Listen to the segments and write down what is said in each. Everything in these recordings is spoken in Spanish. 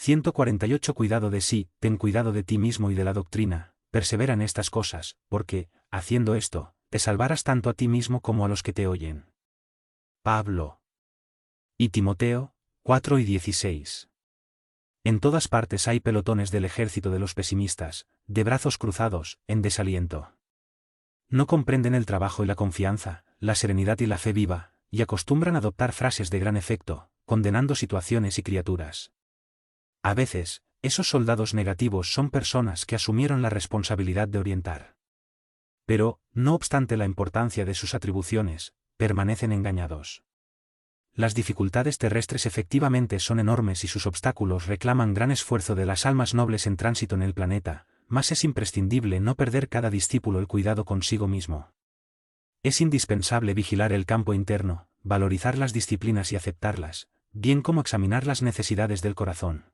148 Cuidado de sí, ten cuidado de ti mismo y de la doctrina, persevera en estas cosas, porque, haciendo esto, te salvarás tanto a ti mismo como a los que te oyen. Pablo. Y Timoteo, 4 y 16. En todas partes hay pelotones del ejército de los pesimistas, de brazos cruzados, en desaliento. No comprenden el trabajo y la confianza, la serenidad y la fe viva, y acostumbran a adoptar frases de gran efecto, condenando situaciones y criaturas. A veces, esos soldados negativos son personas que asumieron la responsabilidad de orientar. Pero, no obstante la importancia de sus atribuciones, permanecen engañados. Las dificultades terrestres efectivamente son enormes y sus obstáculos reclaman gran esfuerzo de las almas nobles en tránsito en el planeta, mas es imprescindible no perder cada discípulo el cuidado consigo mismo. Es indispensable vigilar el campo interno, valorizar las disciplinas y aceptarlas, bien como examinar las necesidades del corazón.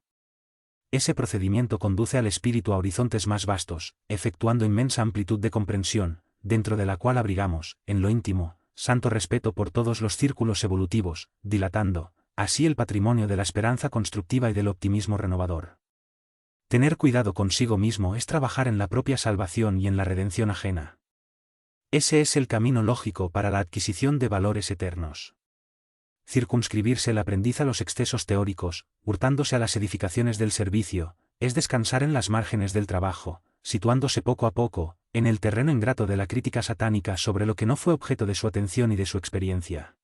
Ese procedimiento conduce al espíritu a horizontes más vastos, efectuando inmensa amplitud de comprensión, dentro de la cual abrigamos, en lo íntimo, santo respeto por todos los círculos evolutivos, dilatando, así el patrimonio de la esperanza constructiva y del optimismo renovador. Tener cuidado consigo mismo es trabajar en la propia salvación y en la redención ajena. Ese es el camino lógico para la adquisición de valores eternos. Circunscribirse el aprendiz a los excesos teóricos, hurtándose a las edificaciones del servicio, es descansar en las márgenes del trabajo, situándose poco a poco, en el terreno ingrato de la crítica satánica sobre lo que no fue objeto de su atención y de su experiencia.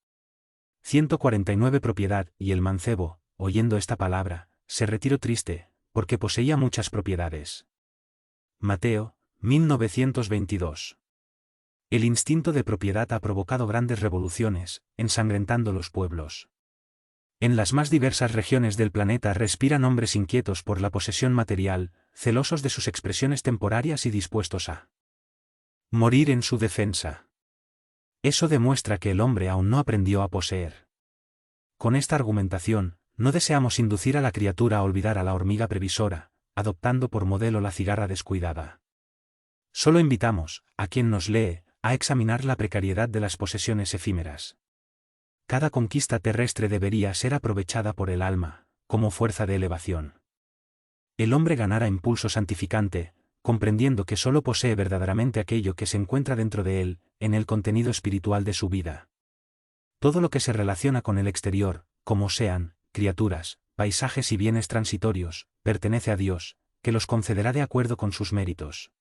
149 Propiedad, y el mancebo, oyendo esta palabra, se retiró triste, porque poseía muchas propiedades. Mateo, 1922. El instinto de propiedad ha provocado grandes revoluciones, ensangrentando los pueblos. En las más diversas regiones del planeta respiran hombres inquietos por la posesión material, celosos de sus expresiones temporarias y dispuestos a morir en su defensa. Eso demuestra que el hombre aún no aprendió a poseer. Con esta argumentación, no deseamos inducir a la criatura a olvidar a la hormiga previsora, adoptando por modelo la cigarra descuidada. Solo invitamos, a quien nos lee, a examinar la precariedad de las posesiones efímeras. Cada conquista terrestre debería ser aprovechada por el alma, como fuerza de elevación. El hombre ganará impulso santificante, comprendiendo que solo posee verdaderamente aquello que se encuentra dentro de él, en el contenido espiritual de su vida. Todo lo que se relaciona con el exterior, como sean, criaturas, paisajes y bienes transitorios, pertenece a Dios, que los concederá de acuerdo con sus méritos.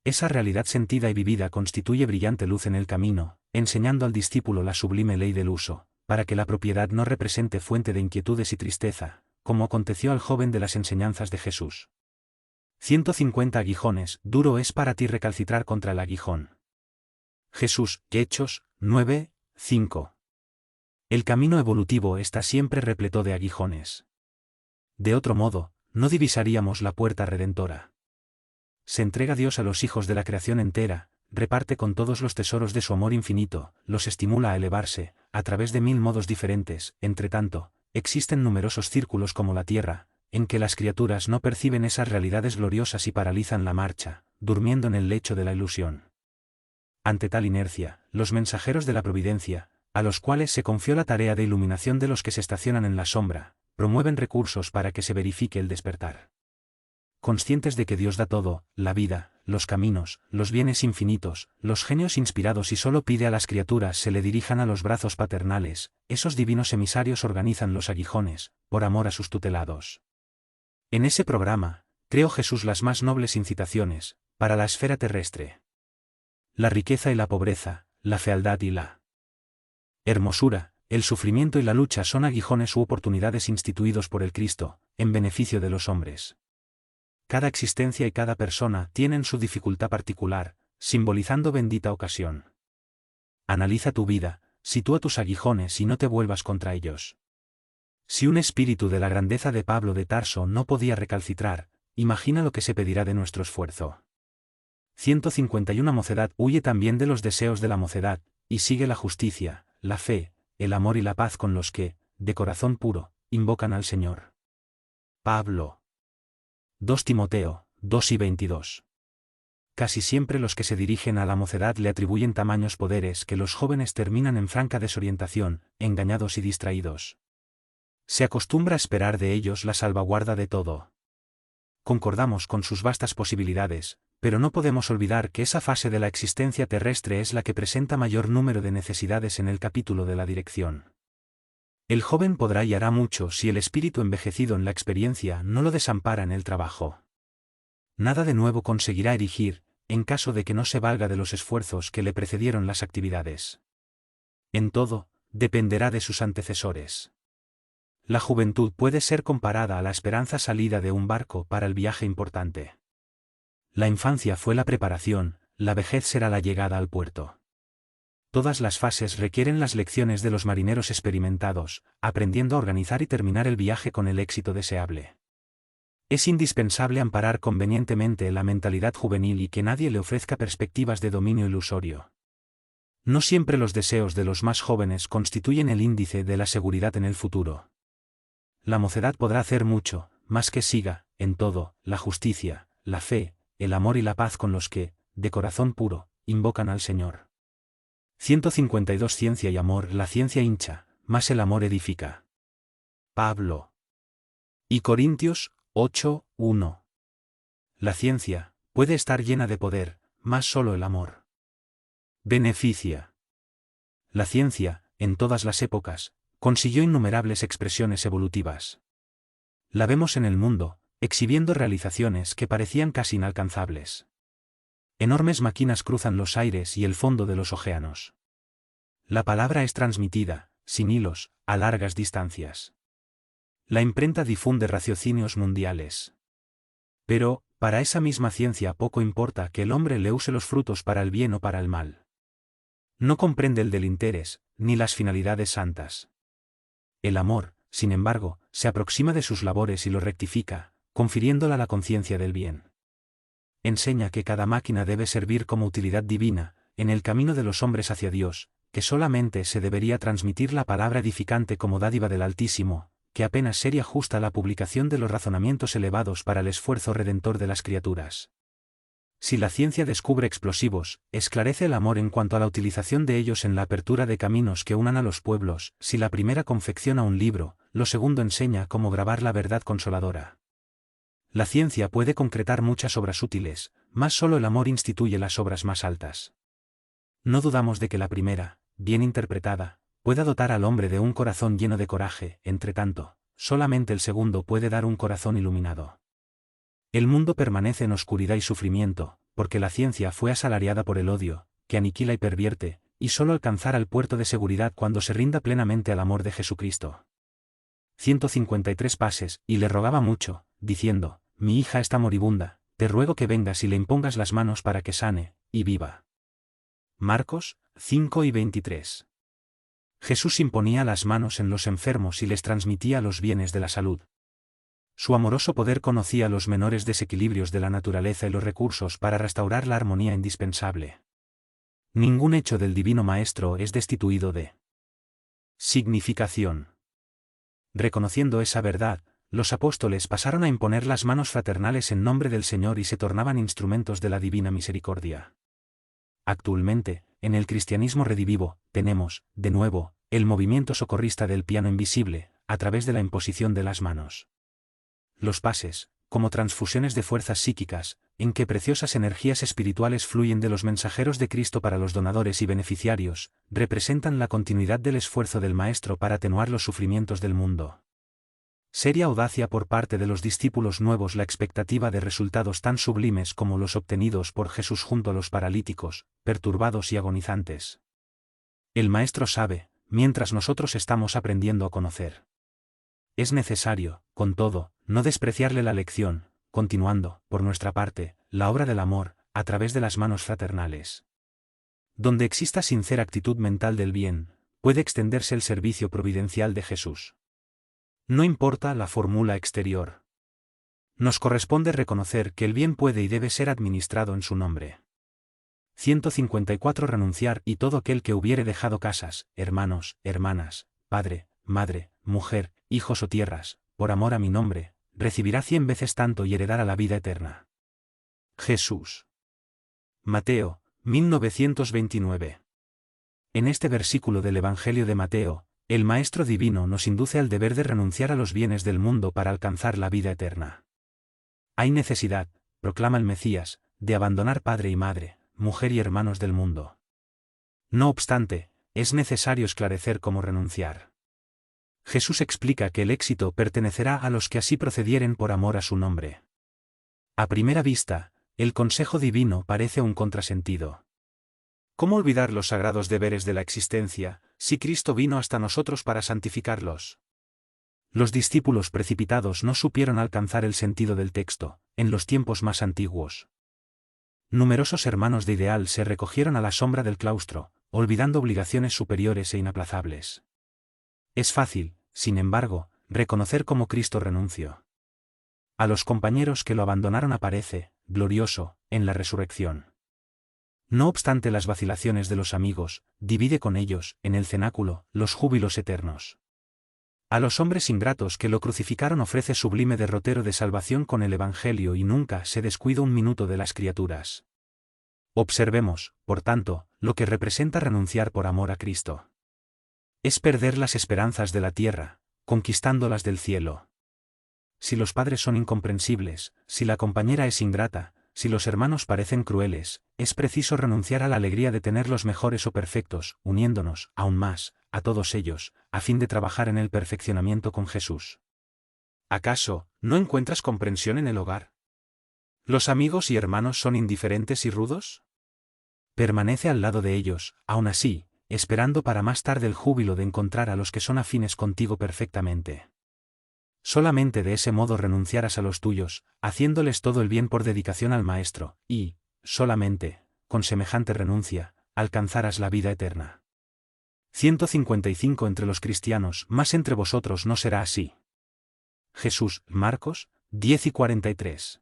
Esa realidad sentida y vivida constituye brillante luz en el camino, enseñando al discípulo la sublime ley del uso, para que la propiedad no represente fuente de inquietudes y tristeza, como aconteció al joven de las enseñanzas de Jesús. 150 Aguijones, duro es para ti recalcitrar contra el aguijón. Jesús, Hechos, 9, 5. El camino evolutivo está siempre repleto de aguijones. De otro modo, no divisaríamos la puerta redentora. Se entrega Dios a los hijos de la creación entera, reparte con todos los tesoros de su amor infinito, los estimula a elevarse, a través de 1000 modos diferentes. Entre tanto, existen numerosos círculos como la Tierra, en que las criaturas no perciben esas realidades gloriosas y paralizan la marcha, durmiendo en el lecho de la ilusión. Ante tal inercia, los mensajeros de la providencia, a los cuales se confió la tarea de iluminación de los que se estacionan en la sombra, promueven recursos para que se verifique el despertar. Conscientes de que Dios da todo, la vida, los caminos, los bienes infinitos, los genios inspirados y solo pide a las criaturas se le dirijan a los brazos paternales, esos divinos emisarios organizan los aguijones, por amor a sus tutelados. En ese programa, creó Jesús las más nobles incitaciones, para la esfera terrestre. La riqueza y la pobreza, la fealdad y la hermosura, el sufrimiento y la lucha son aguijones u oportunidades instituidos por el Cristo, en beneficio de los hombres. Cada existencia y cada persona tienen su dificultad particular, simbolizando bendita ocasión. Analiza tu vida, sitúa tus aguijones y no te vuelvas contra ellos. Si un espíritu de la grandeza de Pablo de Tarso no podía recalcitrar, imagina lo que se pedirá de nuestro esfuerzo. 151 Mocedad huye también de los deseos de la mocedad, y sigue la justicia, la fe, el amor y la paz con los que, de corazón puro, invocan al Señor. Pablo. 2 Timoteo, 2 y 22. Casi siempre los que se dirigen a la mocedad le atribuyen tamaños poderes que los jóvenes terminan en franca desorientación, engañados y distraídos. Se acostumbra a esperar de ellos la salvaguarda de todo. Concordamos con sus vastas posibilidades, pero no podemos olvidar que esa fase de la existencia terrestre es la que presenta mayor número de necesidades en el capítulo de la dirección. El joven podrá y hará mucho si el espíritu envejecido en la experiencia no lo desampara en el trabajo. Nada de nuevo conseguirá erigir, en caso de que no se valga de los esfuerzos que le precedieron las actividades. En todo, dependerá de sus antecesores. La juventud puede ser comparada a la esperanza salida de un barco para el viaje importante. La infancia fue la preparación, la vejez será la llegada al puerto. Todas las fases requieren las lecciones de los marineros experimentados, aprendiendo a organizar y terminar el viaje con el éxito deseable. Es indispensable amparar convenientemente la mentalidad juvenil y que nadie le ofrezca perspectivas de dominio ilusorio. No siempre los deseos de los más jóvenes constituyen el índice de la seguridad en el futuro. La mocedad podrá hacer mucho, más que siga, en todo, la justicia, la fe, el amor y la paz con los que, de corazón puro, invocan al Señor. 152 Ciencia y amor. La ciencia hincha, mas el amor edifica. Pablo. Y Corintios 8:1. La ciencia puede estar llena de poder, mas solo el amor beneficia. La ciencia, en todas las épocas, consiguió innumerables expresiones evolutivas. La vemos en el mundo, exhibiendo realizaciones que parecían casi inalcanzables. Enormes máquinas cruzan los aires y el fondo de los océanos. La palabra es transmitida, sin hilos, a largas distancias. La imprenta difunde raciocinios mundiales. Pero, para esa misma ciencia poco importa que el hombre le use los frutos para el bien o para el mal. No comprende el del interés, ni las finalidades santas. El amor, sin embargo, se aproxima de sus labores y lo rectifica, confiriéndola la conciencia del bien. Enseña que cada máquina debe servir como utilidad divina, en el camino de los hombres hacia Dios, que solamente se debería transmitir la palabra edificante como dádiva del Altísimo, que apenas sería justa la publicación de los razonamientos elevados para el esfuerzo redentor de las criaturas. Si la ciencia descubre explosivos, esclarece el amor en cuanto a la utilización de ellos en la apertura de caminos que unan a los pueblos. Si la primera confecciona un libro, lo segundo enseña cómo grabar la verdad consoladora. La ciencia puede concretar muchas obras útiles, mas solo el amor instituye las obras más altas. No dudamos de que la primera, bien interpretada, pueda dotar al hombre de un corazón lleno de coraje. Entre tanto, solamente el segundo puede dar un corazón iluminado. El mundo permanece en oscuridad y sufrimiento, porque la ciencia fue asalariada por el odio, que aniquila y pervierte, y solo alcanzará el puerto de seguridad cuando se rinda plenamente al amor de Jesucristo. 153 pases, y le rogaba mucho, diciendo: mi hija está moribunda, te ruego que vengas y le impongas las manos para que sane, y viva. Marcos 5:23. Jesús imponía las manos en los enfermos y les transmitía los bienes de la salud. Su amoroso poder conocía los menores desequilibrios de la naturaleza y los recursos para restaurar la armonía indispensable. Ningún hecho del Divino Maestro es destituido de significación. Reconociendo esa verdad, los apóstoles pasaron a imponer las manos fraternales en nombre del Señor y se tornaban instrumentos de la divina misericordia. Actualmente, en el cristianismo redivivo, tenemos, de nuevo, el movimiento socorrista del piano invisible, a través de la imposición de las manos. Los pases, como transfusiones de fuerzas psíquicas, en que preciosas energías espirituales fluyen de los mensajeros de Cristo para los donadores y beneficiarios, representan la continuidad del esfuerzo del Maestro para atenuar los sufrimientos del mundo. Seria audacia por parte de los discípulos nuevos la expectativa de resultados tan sublimes como los obtenidos por Jesús junto a los paralíticos, perturbados y agonizantes. El Maestro sabe, mientras nosotros estamos aprendiendo a conocer. Es necesario, con todo, no despreciarle la lección, continuando, por nuestra parte, la obra del amor, a través de las manos fraternales. Donde exista sincera actitud mental del bien, puede extenderse el servicio providencial de Jesús. No importa la fórmula exterior. Nos corresponde reconocer que el bien puede y debe ser administrado en su nombre. 154 Renunciar y todo aquel que hubiere dejado casas, hermanos, hermanas, padre, madre, mujer, hijos o tierras, por amor a mi nombre, recibirá 100 veces tanto y heredará la vida eterna. Jesús. Mateo, 1929. En este versículo del Evangelio de Mateo, El Maestro Divino nos induce al deber de renunciar a los bienes del mundo para alcanzar la vida eterna. Hay necesidad, proclama el Mesías, de abandonar padre y madre, mujer y hermanos del mundo. No obstante, es necesario esclarecer cómo renunciar. Jesús explica que el éxito pertenecerá a los que así procedieren por amor a su nombre. A primera vista, el consejo divino parece un contrasentido. ¿Cómo olvidar los sagrados deberes de la existencia, si Cristo vino hasta nosotros para santificarlos? Los discípulos precipitados no supieron alcanzar el sentido del texto, en los tiempos más antiguos. Numerosos hermanos de ideal se recogieron a la sombra del claustro, olvidando obligaciones superiores e inaplazables. Es fácil, sin embargo, reconocer cómo Cristo renunció. A los compañeros que lo abandonaron aparece, glorioso, en la resurrección. No obstante las vacilaciones de los amigos, divide con ellos, en el cenáculo, los júbilos eternos. A los hombres ingratos que lo crucificaron ofrece sublime derrotero de salvación con el Evangelio y nunca se descuida un minuto de las criaturas. Observemos, por tanto, lo que representa renunciar por amor a Cristo. Es perder las esperanzas de la tierra, conquistándolas del cielo. Si los padres son incomprensibles, si la compañera es ingrata, si los hermanos parecen crueles, es preciso renunciar a la alegría de tenerlos mejores o perfectos, uniéndonos, aún más, a todos ellos, a fin de trabajar en el perfeccionamiento con Jesús. ¿Acaso, no encuentras comprensión en el hogar? ¿Los amigos y hermanos son indiferentes y rudos? Permanece al lado de ellos, aún así, esperando para más tarde el júbilo de encontrar a los que son afines contigo perfectamente. Solamente de ese modo renunciarás a los tuyos, haciéndoles todo el bien por dedicación al Maestro, y, solamente, con semejante renuncia, alcanzarás la vida eterna. 155 Entre los cristianos, mas entre vosotros no será así. Jesús, Marcos, 10:43.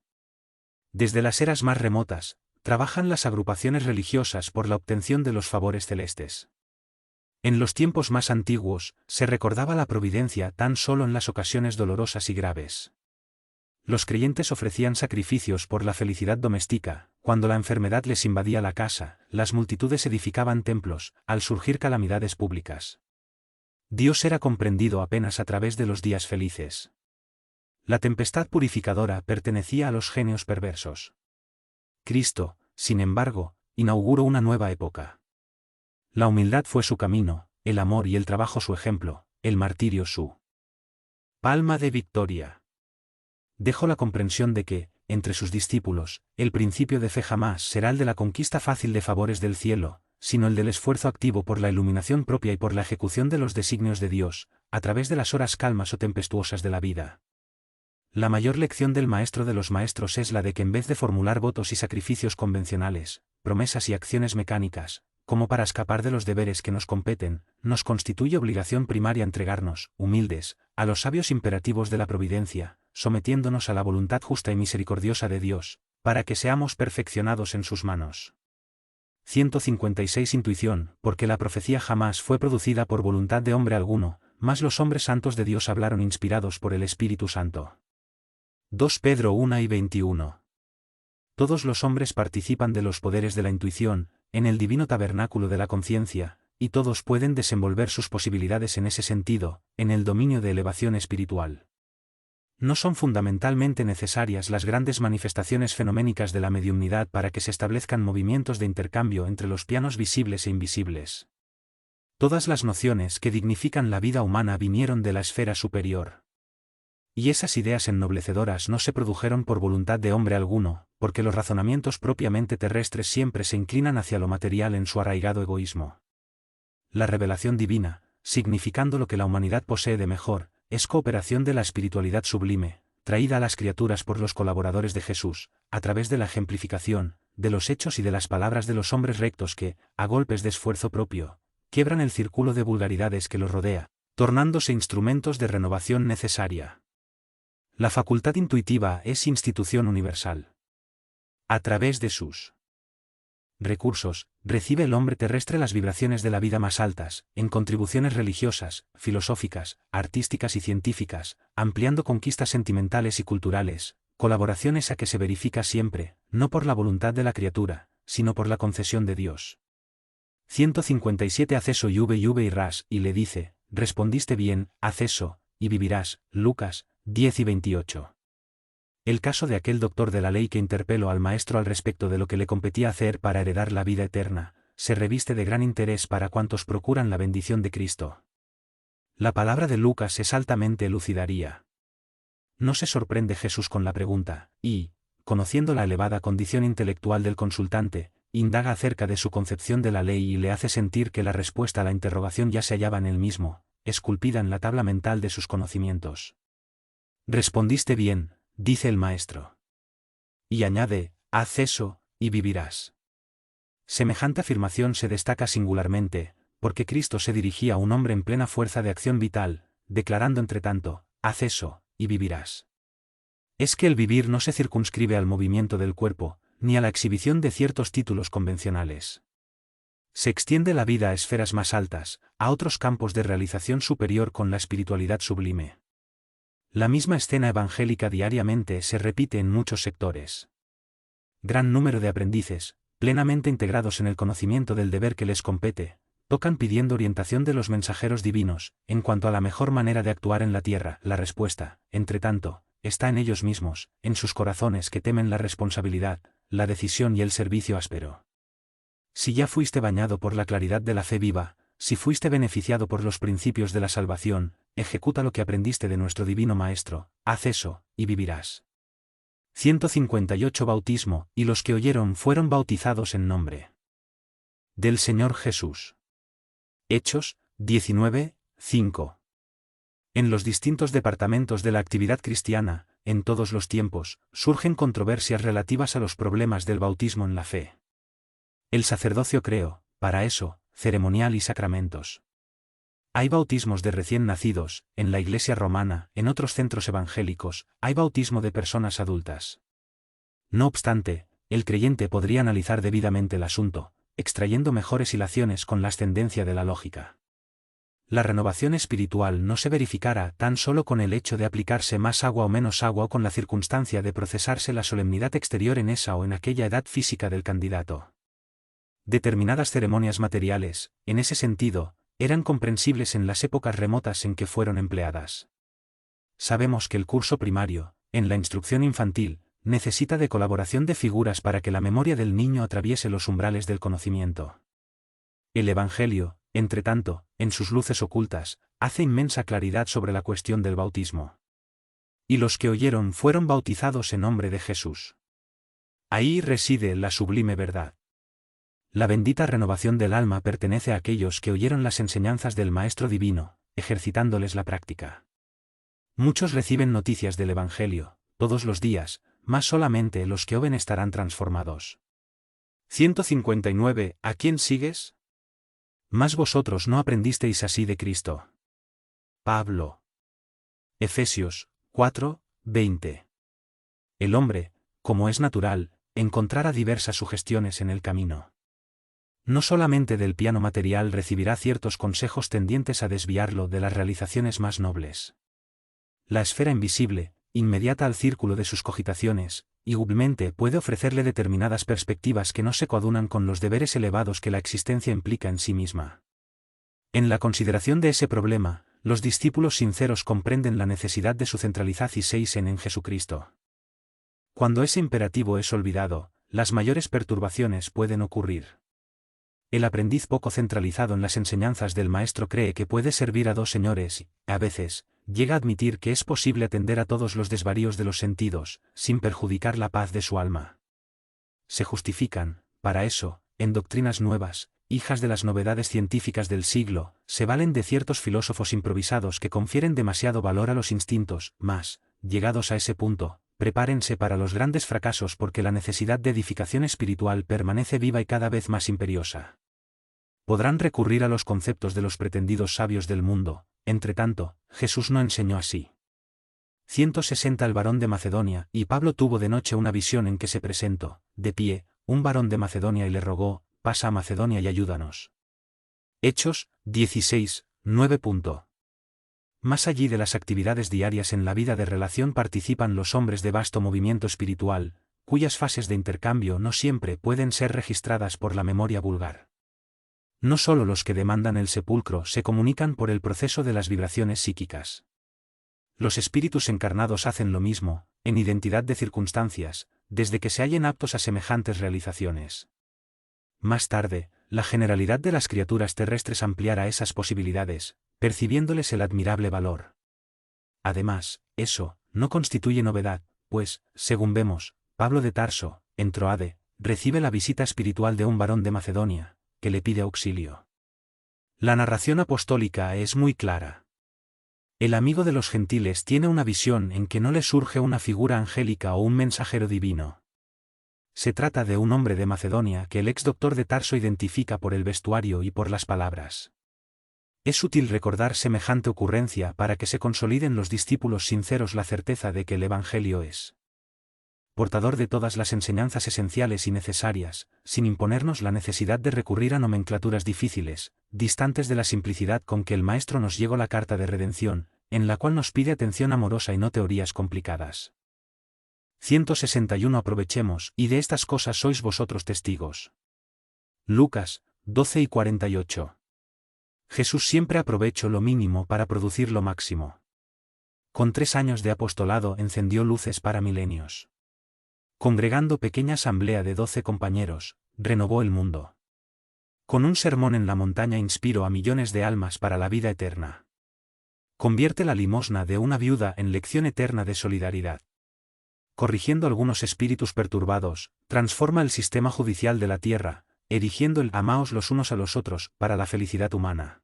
Desde las eras más remotas, trabajan las agrupaciones religiosas por la obtención de los favores celestes. En los tiempos más antiguos, se recordaba la providencia tan solo en las ocasiones dolorosas y graves. Los creyentes ofrecían sacrificios por la felicidad doméstica, cuando la enfermedad les invadía la casa, las multitudes edificaban templos, al surgir calamidades públicas. Dios era comprendido apenas a través de los días felices. La tempestad purificadora pertenecía a los genios perversos. Cristo, sin embargo, inauguró una nueva época. La humildad fue su camino, el amor y el trabajo su ejemplo, el martirio su palma de victoria. Dejó la comprensión de que, entre sus discípulos, el principio de fe jamás será el de la conquista fácil de favores del cielo, sino el del esfuerzo activo por la iluminación propia y por la ejecución de los designios de Dios, a través de las horas calmas o tempestuosas de la vida. La mayor lección del Maestro de los Maestros es la de que en vez de formular votos y sacrificios convencionales, promesas y acciones mecánicas, como para escapar de los deberes que nos competen, nos constituye obligación primaria entregarnos, humildes, a los sabios imperativos de la providencia, sometiéndonos a la voluntad justa y misericordiosa de Dios, para que seamos perfeccionados en sus manos. 156 Intuición, porque la profecía jamás fue producida por voluntad de hombre alguno, mas los hombres santos de Dios hablaron inspirados por el Espíritu Santo. 2 Pedro 1:21. Todos los hombres participan de los poderes de la intuición, en el divino tabernáculo de la conciencia, y todos pueden desenvolver sus posibilidades en ese sentido, en el dominio de elevación espiritual. No son fundamentalmente necesarias las grandes manifestaciones fenoménicas de la mediumnidad para que se establezcan movimientos de intercambio entre los planos visibles e invisibles. Todas las nociones que dignifican la vida humana vinieron de la esfera superior. Y esas ideas ennnoblecedoras no se produjeron por voluntad de hombre alguno, porque los razonamientos propiamente terrestres siempre se inclinan hacia lo material en su arraigado egoísmo. La revelación divina, significando lo que la humanidad posee de mejor, es cooperación de la espiritualidad sublime, traída a las criaturas por los colaboradores de Jesús, a través de la ejemplificación, de los hechos y de las palabras de los hombres rectos que, a golpes de esfuerzo propio, quiebran el círculo de vulgaridades que los rodea, tornándose instrumentos de renovación necesaria. La facultad intuitiva es institución universal. A través de sus recursos, recibe el hombre terrestre las vibraciones de la vida más altas, en contribuciones religiosas, filosóficas, artísticas y científicas, ampliando conquistas sentimentales y culturales, colaboraciones a que se verifica siempre, no por la voluntad de la criatura, sino por la concesión de Dios. 157 Acceso y Ras, y le dice, respondiste bien, haz eso, y vivirás. Lucas 10:28. El caso de aquel doctor de la ley que interpeló al maestro al respecto de lo que le competía hacer para heredar la vida eterna, se reviste de gran interés para cuantos procuran la bendición de Cristo. La palabra de Lucas es altamente elucidaria. No se sorprende Jesús con la pregunta, y, conociendo la elevada condición intelectual del consultante, indaga acerca de su concepción de la ley y le hace sentir que la respuesta a la interrogación ya se hallaba en él mismo, esculpida en la tabla mental de sus conocimientos. Respondiste bien, dice el maestro. Y añade, haz eso, y vivirás. Semejante afirmación se destaca singularmente, porque Cristo se dirigía a un hombre en plena fuerza de acción vital, declarando entre tanto, haz eso, y vivirás. Es que el vivir no se circunscribe al movimiento del cuerpo, ni a la exhibición de ciertos títulos convencionales. Se extiende la vida a esferas más altas, a otros campos de realización superior con la espiritualidad sublime. La misma escena evangélica diariamente se repite en muchos sectores. Gran número de aprendices, plenamente integrados en el conocimiento del deber que les compete, tocan pidiendo orientación de los mensajeros divinos, en cuanto a la mejor manera de actuar en la tierra. La respuesta, entre tanto, está en ellos mismos, en sus corazones que temen la responsabilidad, la decisión y el servicio áspero. Si ya fuiste bañado por la claridad de la fe viva, si fuiste beneficiado por los principios de la salvación, ejecuta lo que aprendiste de nuestro divino Maestro, haz eso, y vivirás. 158 Bautismo, y los que oyeron fueron bautizados en nombre del Señor Jesús. Hechos 19:5. En los distintos departamentos de la actividad cristiana, en todos los tiempos, surgen controversias relativas a los problemas del bautismo en la fe. El sacerdocio creó, para eso, ceremonial y sacramentos. Hay bautismos de recién nacidos, en la Iglesia romana, en otros centros evangélicos, hay bautismo de personas adultas. No obstante, el creyente podría analizar debidamente el asunto, extrayendo mejores hilaciones con la ascendencia de la lógica. La renovación espiritual no se verificará tan solo con el hecho de aplicarse más agua o menos agua o con la circunstancia de procesarse la solemnidad exterior en esa o en aquella edad física del candidato. Determinadas ceremonias materiales, en ese sentido, eran comprensibles en las épocas remotas en que fueron empleadas. Sabemos que el curso primario, en la instrucción infantil, necesita de colaboración de figuras para que la memoria del niño atraviese los umbrales del conocimiento. El Evangelio, entre tanto, en sus luces ocultas, hace inmensa claridad sobre la cuestión del bautismo. Y los que oyeron fueron bautizados en nombre de Jesús. Ahí reside la sublime verdad. La bendita renovación del alma pertenece a aquellos que oyeron las enseñanzas del Maestro Divino, ejercitándoles la práctica. Muchos reciben noticias del Evangelio, todos los días, mas solamente los que oyen estarán transformados. 159. ¿A quién sigues? Mas vosotros no aprendisteis así de Cristo. Pablo. Efesios 4:20. El hombre, como es natural, encontrará diversas sugestiones en el camino. No solamente del piano material recibirá ciertos consejos tendientes a desviarlo de las realizaciones más nobles. La esfera invisible, inmediata al círculo de sus cogitaciones, igualmente puede ofrecerle determinadas perspectivas que no se coadunan con los deberes elevados que la existencia implica en sí misma. En la consideración de ese problema, los discípulos sinceros comprenden la necesidad de su centralidad y se en Jesucristo. Cuando ese imperativo es olvidado, las mayores perturbaciones pueden ocurrir. El aprendiz poco centralizado en las enseñanzas del maestro cree que puede servir a dos señores y, a veces, llega a admitir que es posible atender a todos los desvaríos de los sentidos, sin perjudicar la paz de su alma. Se justifican, para eso, en doctrinas nuevas, hijas de las novedades científicas del siglo, se valen de ciertos filósofos improvisados que confieren demasiado valor a los instintos, mas, llegados a ese punto, prepárense para los grandes fracasos porque la necesidad de edificación espiritual permanece viva y cada vez más imperiosa. Podrán recurrir a los conceptos de los pretendidos sabios del mundo, entre tanto, Jesús no enseñó así. 160 El varón de Macedonia, y Pablo tuvo de noche una visión en que se presentó, de pie, un varón de Macedonia y le rogó, pasa a Macedonia y ayúdanos. Hechos 16:9. Más allí de las actividades diarias en la vida de relación participan los hombres de vasto movimiento espiritual, cuyas fases de intercambio no siempre pueden ser registradas por la memoria vulgar. No solo los que demandan el sepulcro se comunican por el proceso de las vibraciones psíquicas. Los espíritus encarnados hacen lo mismo, en identidad de circunstancias, desde que se hallen aptos a semejantes realizaciones. Más tarde, la generalidad de las criaturas terrestres ampliará esas posibilidades, percibiéndoles el admirable valor. Además, eso no constituye novedad, pues, según vemos, Pablo de Tarso, en Troade, recibe la visita espiritual de un varón de Macedonia, que le pide auxilio. La narración apostólica es muy clara. El amigo de los gentiles tiene una visión en que no le surge una figura angélica o un mensajero divino. Se trata de un hombre de Macedonia que el ex doctor de Tarso identifica por el vestuario y por las palabras. Es útil recordar semejante ocurrencia para que se consoliden los discípulos sinceros la certeza de que el Evangelio es portador de todas las enseñanzas esenciales y necesarias, sin imponernos la necesidad de recurrir a nomenclaturas difíciles, distantes de la simplicidad con que el Maestro nos llegó la carta de redención, en la cual nos pide atención amorosa y no teorías complicadas. 161 Aprovechemos, y de estas cosas sois vosotros testigos. Lucas, 12 y 48. Jesús siempre aprovechó lo mínimo para producir lo máximo. Con 3 años de apostolado encendió luces para milenios. Congregando pequeña asamblea de 12 compañeros, renovó el mundo. Con un sermón en la montaña inspiró a millones de almas para la vida eterna. Convierte la limosna de una viuda en lección eterna de solidaridad. Corrigiendo algunos espíritus perturbados, transforma el sistema judicial de la tierra, erigiendo el amaos los unos a los otros para la felicidad humana.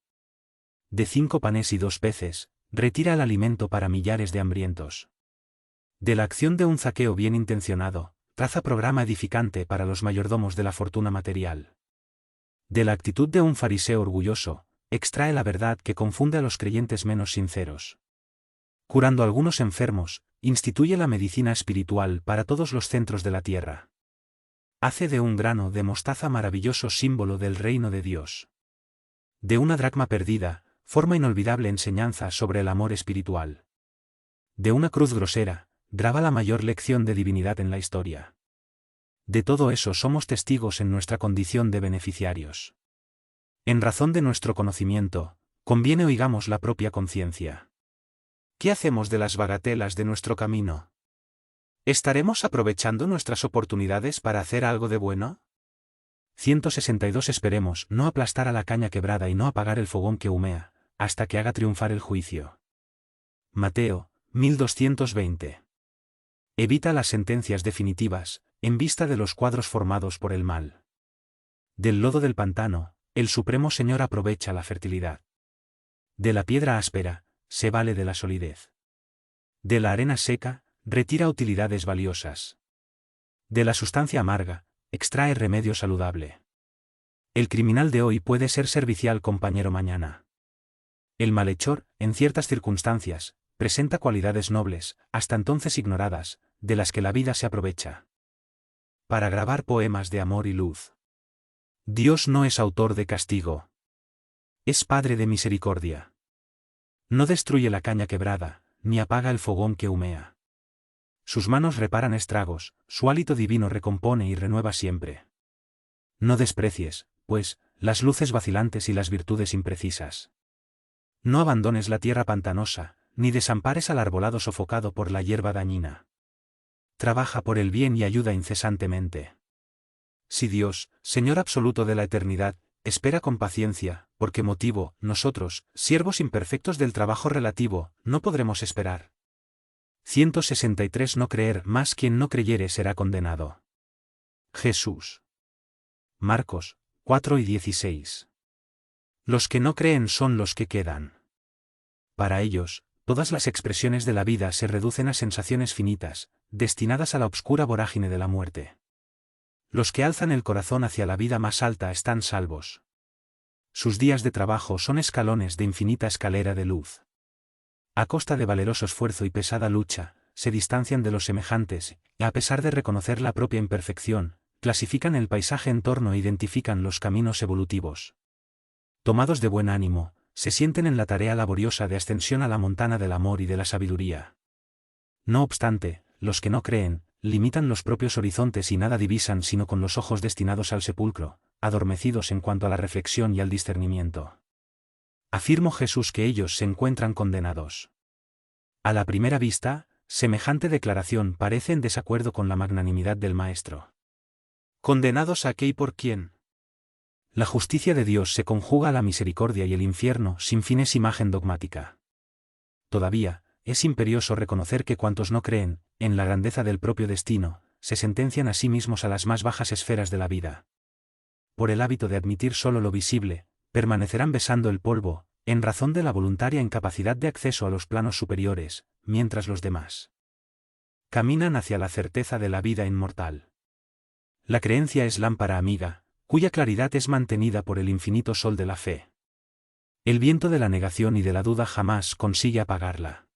De 5 panes y 2 peces, retira el alimento para millares de hambrientos. De la acción de un Zaqueo bien intencionado, traza programa edificante para los mayordomos de la fortuna material. De la actitud de un fariseo orgulloso, extrae la verdad que confunde a los creyentes menos sinceros. Curando a algunos enfermos, instituye la medicina espiritual para todos los centros de la tierra. Hace de un grano de mostaza maravilloso símbolo del reino de Dios. De una dracma perdida, forma inolvidable enseñanza sobre el amor espiritual. De una cruz grosera, graba la mayor lección de divinidad en la historia. De todo eso somos testigos en nuestra condición de beneficiarios. En razón de nuestro conocimiento, conviene oigamos la propia conciencia. ¿Qué hacemos de las bagatelas de nuestro camino? ¿Estaremos aprovechando nuestras oportunidades para hacer algo de bueno? 162 Esperemos no aplastar a la caña quebrada y no apagar el fogón que humea, hasta que haga triunfar el juicio. Mateo, 1220. Evita las sentencias definitivas, en vista de los cuadros formados por el mal. Del lodo del pantano, el Supremo Señor aprovecha la fertilidad. De la piedra áspera, se vale de la solidez. De la arena seca, retira utilidades valiosas. De la sustancia amarga, extrae remedio saludable. El criminal de hoy puede ser servicial compañero mañana. El malhechor, en ciertas circunstancias, presenta cualidades nobles, hasta entonces ignoradas, de las que la vida se aprovecha. Para grabar poemas de amor y luz. Dios no es autor de castigo. Es Padre de misericordia. No destruye la caña quebrada, ni apaga el fogón que humea. Sus manos reparan estragos, su hálito divino recompone y renueva siempre. No desprecies, pues, las luces vacilantes y las virtudes imprecisas. No abandones la tierra pantanosa, ni desampares al arbolado sofocado por la hierba dañina. Trabaja por el bien y ayuda incesantemente. Si Dios, Señor absoluto de la eternidad, espera con paciencia, ¿por qué motivo, nosotros, siervos imperfectos del trabajo relativo, no podremos esperar? 163 No creer más quien no creyere será condenado. Jesús. Marcos, 4 y 16. Los que no creen son los que quedan. Para ellos, todas las expresiones de la vida se reducen a sensaciones finitas, destinadas a la obscura vorágine de la muerte. Los que alzan el corazón hacia la vida más alta están salvos. Sus días de trabajo son escalones de infinita escalera de luz. A costa de valeroso esfuerzo y pesada lucha, se distancian de los semejantes, y a pesar de reconocer la propia imperfección, clasifican el paisaje en torno e identifican los caminos evolutivos. Tomados de buen ánimo, se sienten en la tarea laboriosa de ascensión a la montana del amor y de la sabiduría. No obstante, los que no creen, limitan los propios horizontes y nada divisan sino con los ojos destinados al sepulcro, adormecidos en cuanto a la reflexión y al discernimiento. Afirmó Jesús que ellos se encuentran condenados. A la primera vista, semejante declaración parece en desacuerdo con la magnanimidad del Maestro. ¿Condenados a qué y por quién? La justicia de Dios se conjuga a la misericordia y el infierno sin fin es imagen dogmática. Todavía, es imperioso reconocer que cuantos no creen, en la grandeza del propio destino, se sentencian a sí mismos a las más bajas esferas de la vida. Por el hábito de admitir solo lo visible, permanecerán besando el polvo, en razón de la voluntaria incapacidad de acceso a los planos superiores, mientras los demás caminan hacia la certeza de la vida inmortal. La creencia es lámpara amiga, cuya claridad es mantenida por el infinito sol de la fe. El viento de la negación y de la duda jamás consigue apagarla.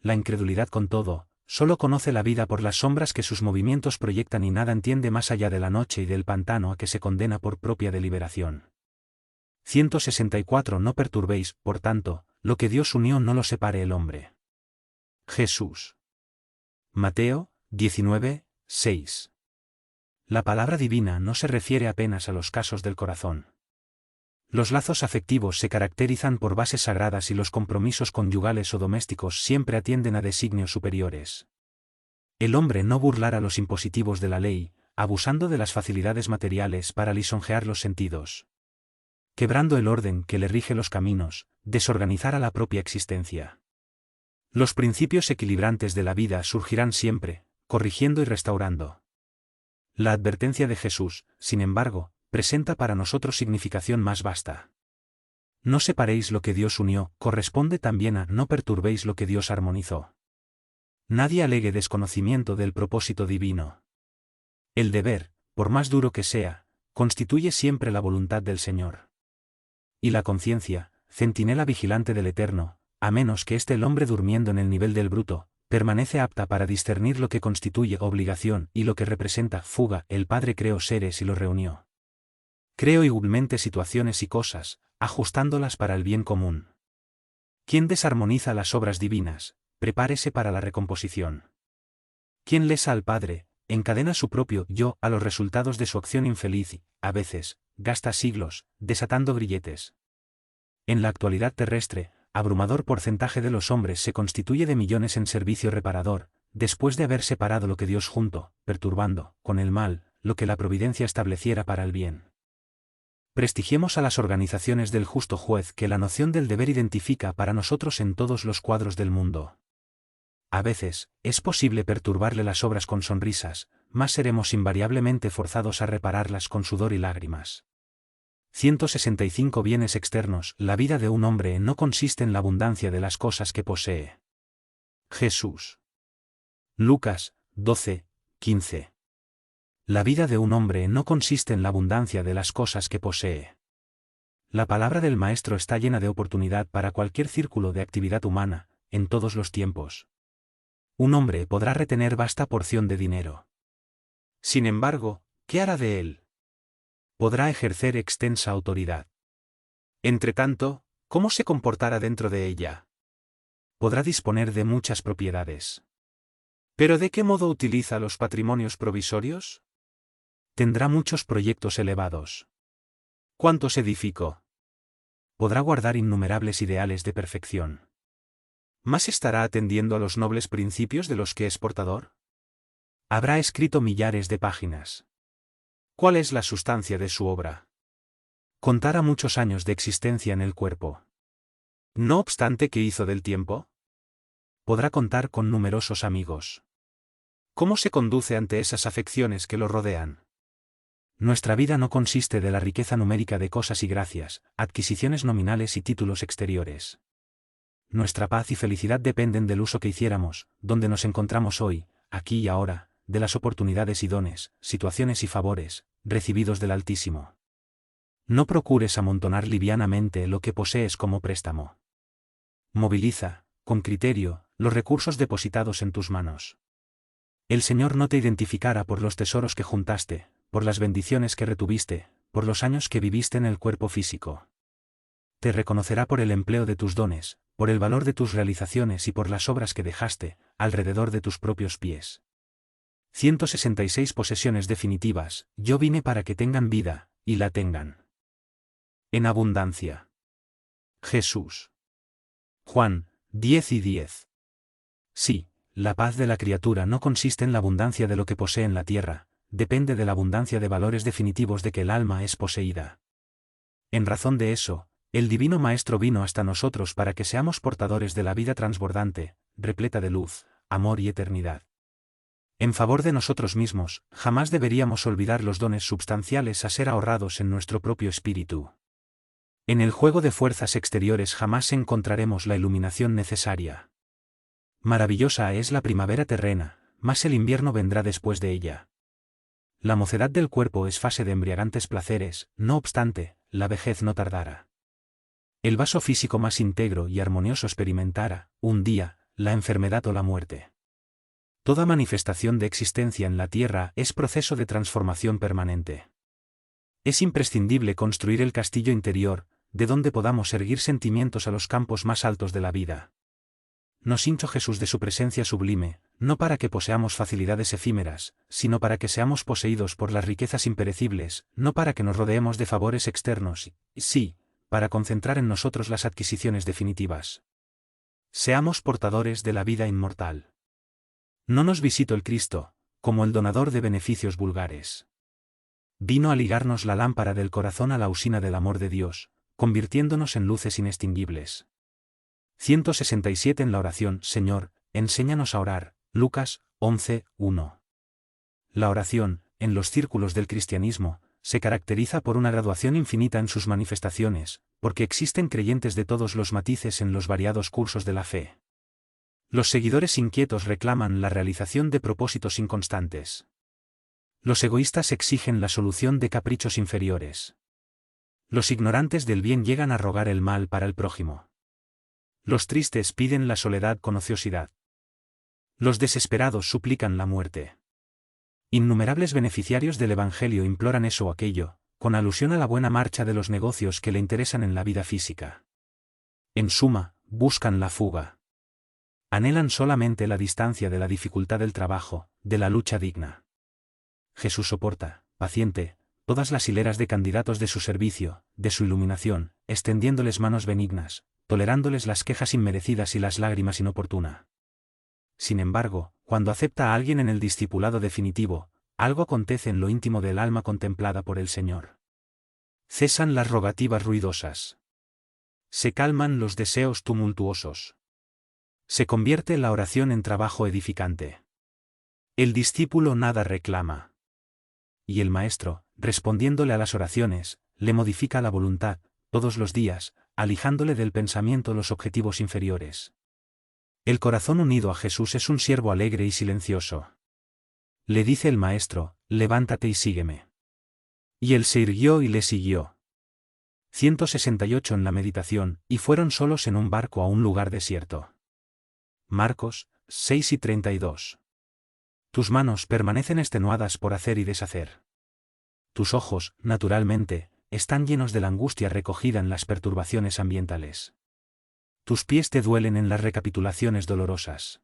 La incredulidad, con todo, solo conoce la vida por las sombras que sus movimientos proyectan y nada entiende más allá de la noche y del pantano a que se condena por propia deliberación. 164 No perturbéis, por tanto, lo que Dios unió no lo separe el hombre. Jesús. Mateo, 19, 6. La palabra divina no se refiere apenas a los casos del corazón. Los lazos afectivos se caracterizan por bases sagradas y los compromisos conyugales o domésticos siempre atienden a designios superiores. El hombre no burlará los impositivos de la ley, abusando de las facilidades materiales para lisonjear los sentidos. Quebrando el orden que le rige los caminos, desorganizará la propia existencia. Los principios equilibrantes de la vida surgirán siempre, corrigiendo y restaurando. La advertencia de Jesús, sin embargo, presenta para nosotros significación más vasta. No separéis lo que Dios unió, corresponde también a no perturbéis lo que Dios armonizó. Nadie alegue desconocimiento del propósito divino. El deber, por más duro que sea, constituye siempre la voluntad del Señor. Y la conciencia, centinela vigilante del Eterno, a menos que esté el hombre durmiendo en el nivel del bruto, permanece apta para discernir lo que constituye obligación y lo que representa fuga. El Padre creó seres y los reunió. Creó igualmente situaciones y cosas, ajustándolas para el bien común. Quien desarmoniza las obras divinas, prepárese para la recomposición. Quien lesa al Padre, encadena su propio yo a los resultados de su acción infeliz y, a veces, gasta siglos, desatando grilletes. En la actualidad terrestre, abrumador porcentaje de los hombres se constituye de millones en servicio reparador, después de haber separado lo que Dios juntó, perturbando, con el mal, lo que la providencia estableciera para el bien. Prestigiemos a las organizaciones del justo juez que la noción del deber identifica para nosotros en todos los cuadros del mundo. A veces, es posible perturbarle las obras con sonrisas, mas seremos invariablemente forzados a repararlas con sudor y lágrimas. 165 Bienes externos. La vida de un hombre no consiste en la abundancia de las cosas que posee. Jesús. Lucas, 12, 15. La vida de un hombre no consiste en la abundancia de las cosas que posee. La palabra del Maestro está llena de oportunidad para cualquier círculo de actividad humana, en todos los tiempos. Un hombre podrá retener vasta porción de dinero. Sin embargo, ¿qué hará de él? Podrá ejercer extensa autoridad. Entretanto, ¿cómo se comportará dentro de ella? Podrá disponer de muchas propiedades. ¿Pero de qué modo utiliza los patrimonios provisorios? Tendrá muchos proyectos elevados. ¿Cuántos edificó? Podrá guardar innumerables ideales de perfección. ¿Más estará atendiendo a los nobles principios de los que es portador? Habrá escrito millares de páginas. ¿Cuál es la sustancia de su obra? Contará muchos años de existencia en el cuerpo. No obstante, ¿qué hizo del tiempo? Podrá contar con numerosos amigos. ¿Cómo se conduce ante esas afecciones que lo rodean? Nuestra vida no consiste de la riqueza numérica de cosas y gracias, adquisiciones nominales y títulos exteriores. Nuestra paz y felicidad dependen del uso que hiciéramos, donde nos encontramos hoy, aquí y ahora, de las oportunidades y dones, situaciones y favores, recibidos del Altísimo. No procures amontonar livianamente lo que posees como préstamo. Moviliza, con criterio, los recursos depositados en tus manos. El Señor no te identificará por los tesoros que juntaste, por las bendiciones que retuviste, por los años que viviste en el cuerpo físico. Te reconocerá por el empleo de tus dones, por el valor de tus realizaciones y por las obras que dejaste, alrededor de tus propios pies. 166 Posesiones definitivas. Yo vine para que tengan vida, y la tengan en abundancia. Jesús. Juan 10:10. Sí, la paz de la criatura no consiste en la abundancia de lo que posee en la tierra, depende de la abundancia de valores definitivos de que el alma es poseída. En razón de eso, el Divino Maestro vino hasta nosotros para que seamos portadores de la vida transbordante, repleta de luz, amor y eternidad. En favor de nosotros mismos, jamás deberíamos olvidar los dones substanciales a ser ahorrados en nuestro propio espíritu. En el juego de fuerzas exteriores jamás encontraremos la iluminación necesaria. Maravillosa es la primavera terrena, mas el invierno vendrá después de ella. La mocedad del cuerpo es fase de embriagantes placeres, no obstante, la vejez no tardará. El vaso físico más íntegro y armonioso experimentará, un día, la enfermedad o la muerte. Toda manifestación de existencia en la tierra es proceso de transformación permanente. Es imprescindible construir el castillo interior, de donde podamos erguir sentimientos a los campos más altos de la vida. Nos hinchó Jesús de su presencia sublime, no para que poseamos facilidades efímeras, sino para que seamos poseídos por las riquezas imperecibles, no para que nos rodeemos de favores externos, sí, para concentrar en nosotros las adquisiciones definitivas. Seamos portadores de la vida inmortal. No nos visitó el Cristo, como el donador de beneficios vulgares. Vino a ligarnos la lámpara del corazón a la usina del amor de Dios, convirtiéndonos en luces inextinguibles. 167 en la oración, Señor, enséñanos a orar, Lucas 11:1. La oración, en los círculos del cristianismo, se caracteriza por una graduación infinita en sus manifestaciones, porque existen creyentes de todos los matices en los variados cursos de la fe. Los seguidores inquietos reclaman la realización de propósitos inconstantes. Los egoístas exigen la solución de caprichos inferiores. Los ignorantes del bien llegan a rogar el mal para el prójimo. Los tristes piden la soledad con ociosidad. Los desesperados suplican la muerte. Innumerables beneficiarios del Evangelio imploran eso o aquello, con alusión a la buena marcha de los negocios que le interesan en la vida física. En suma, buscan la fuga. Anhelan solamente la distancia de la dificultad del trabajo, de la lucha digna. Jesús soporta, paciente, todas las hileras de candidatos de su servicio, de su iluminación, extendiéndoles manos benignas, tolerándoles las quejas inmerecidas y las lágrimas inoportunas. Sin embargo, cuando acepta a alguien en el discipulado definitivo, algo acontece en lo íntimo del alma contemplada por el Señor. Cesan las rogativas ruidosas. Se calman los deseos tumultuosos. Se convierte la oración en trabajo edificante. El discípulo nada reclama. Y el Maestro, respondiéndole a las oraciones, le modifica la voluntad, todos los días, alejándole del pensamiento los objetivos inferiores. El corazón unido a Jesús es un siervo alegre y silencioso. Le dice el Maestro, levántate y sígueme. Y él se irguió y le siguió. 168 en la meditación, y fueron solos en un barco a un lugar desierto. Marcos 6:32. Tus manos permanecen extenuadas por hacer y deshacer. Tus ojos, naturalmente, están llenos de la angustia recogida en las perturbaciones ambientales. Tus pies te duelen en las recapitulaciones dolorosas.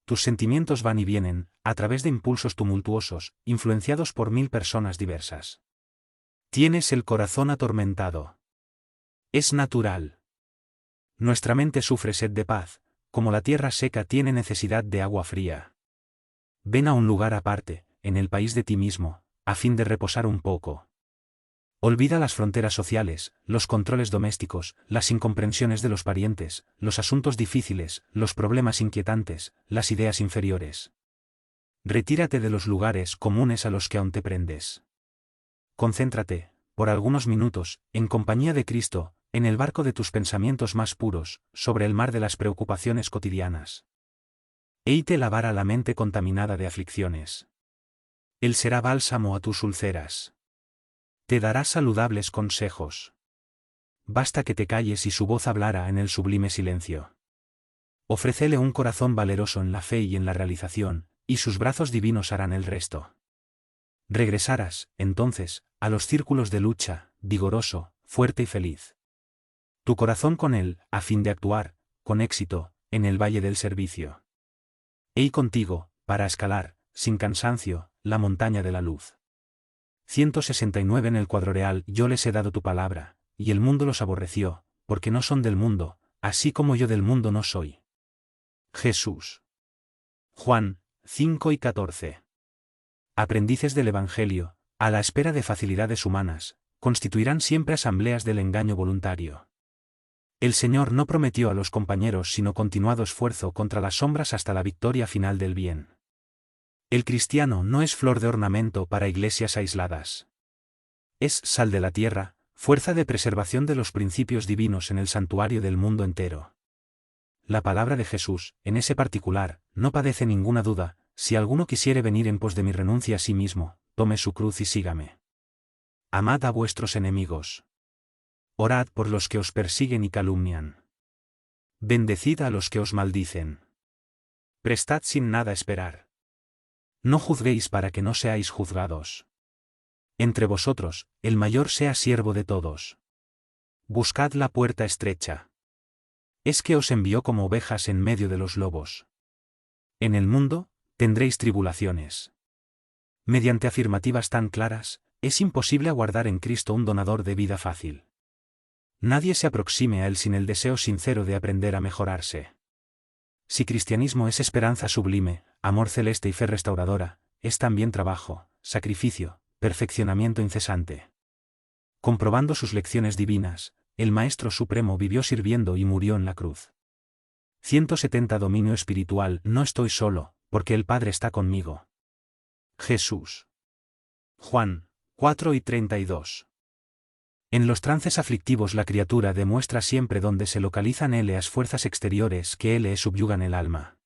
Tus sentimientos van y vienen, a través de impulsos tumultuosos, influenciados por 1000 personas diversas. Tienes el corazón atormentado. Es natural. Nuestra mente sufre sed de paz, como la tierra seca tiene necesidad de agua fría. Ven a un lugar aparte, en el país de ti mismo, a fin de reposar un poco. Olvida las fronteras sociales, los controles domésticos, las incomprensiones de los parientes, los asuntos difíciles, los problemas inquietantes, las ideas inferiores. Retírate de los lugares comunes a los que aún te prendes. Concéntrate, por algunos minutos, en compañía de Cristo, en el barco de tus pensamientos más puros, sobre el mar de las preocupaciones cotidianas. Él te lavará la mente contaminada de aflicciones. Él será bálsamo a tus ulceras. Te dará saludables consejos. Basta que te calles y su voz hablara en el sublime silencio. Ofrécele un corazón valeroso en la fe y en la realización, y sus brazos divinos harán el resto. Regresarás, entonces, a los círculos de lucha, vigoroso, fuerte y feliz. Tu corazón con él, a fin de actuar, con éxito, en el valle del servicio. Él contigo, para escalar, sin cansancio, la montaña de la luz. 169 en el cuadro real. Yo les he dado tu palabra, y el mundo los aborreció, porque no son del mundo, así como yo del mundo no soy. Jesús. Juan 5 y 14. Aprendices del Evangelio, a la espera de facilidades humanas, constituirán siempre asambleas del engaño voluntario. El Señor no prometió a los compañeros sino continuado esfuerzo contra las sombras hasta la victoria final del bien. El cristiano no es flor de ornamento para iglesias aisladas. Es sal de la tierra, fuerza de preservación de los principios divinos en el santuario del mundo entero. La palabra de Jesús, en ese particular, no padece ninguna duda: si alguno quisiere venir en pos de mí, renuncie a sí mismo, tome su cruz y sígame. Amad a vuestros enemigos. Orad por los que os persiguen y calumnian. Bendecid a los que os maldicen. Prestad sin nada esperar. No juzguéis para que no seáis juzgados. Entre vosotros, el mayor sea siervo de todos. Buscad la puerta estrecha. Es que os envió como ovejas en medio de los lobos. En el mundo, tendréis tribulaciones. Mediante afirmativas tan claras, es imposible aguardar en Cristo un donador de vida fácil. Nadie se aproxime a Él sin el deseo sincero de aprender a mejorarse. Si cristianismo es esperanza sublime, amor celeste y fe restauradora, es también trabajo, sacrificio, perfeccionamiento incesante. Comprobando sus lecciones divinas, el Maestro Supremo vivió sirviendo y murió en la cruz. 170 Dominio espiritual. No estoy solo, porque el Padre está conmigo. Jesús. Juan 4 y 32. En los trances aflictivos la criatura demuestra siempre dónde se localizan las fuerzas exteriores que le subyugan el alma.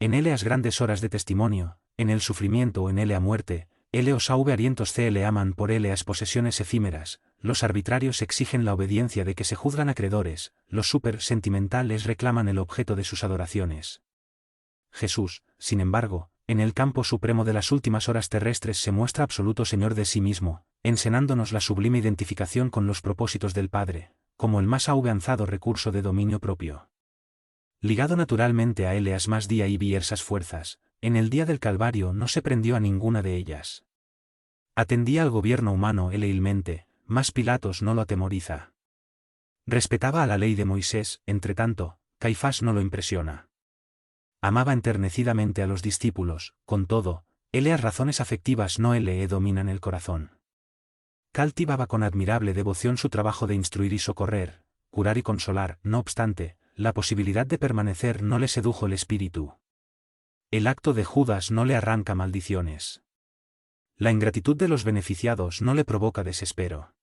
En las grandes horas de testimonio, en el sufrimiento o en la muerte, os arientos le aman por las posesiones efímeras, los arbitrarios exigen la obediencia de que se juzgan acreedores, los super sentimentales reclaman el objeto de sus adoraciones. Jesús, sin embargo, en el campo supremo de las últimas horas terrestres se muestra absoluto Señor de sí mismo, ensenándonos la sublime identificación con los propósitos del Padre, como el más avanzado recurso de dominio propio. Ligado naturalmente a las más día y diversas fuerzas, en el día del Calvario no se prendió a ninguna de ellas. Atendía al gobierno humano eleilmente, mas Pilatos no lo atemoriza. Respetaba a la ley de Moisés, entretanto, Caifás no lo impresiona. Amaba enternecidamente a los discípulos, con todo, las razones afectivas no le dominan el corazón. Cultivaba con admirable devoción su trabajo de instruir y socorrer, curar y consolar. No obstante, la posibilidad de permanecer no le sedujo el espíritu. El acto de Judas no le arranca maldiciones. La ingratitud de los beneficiados no le provoca desespero.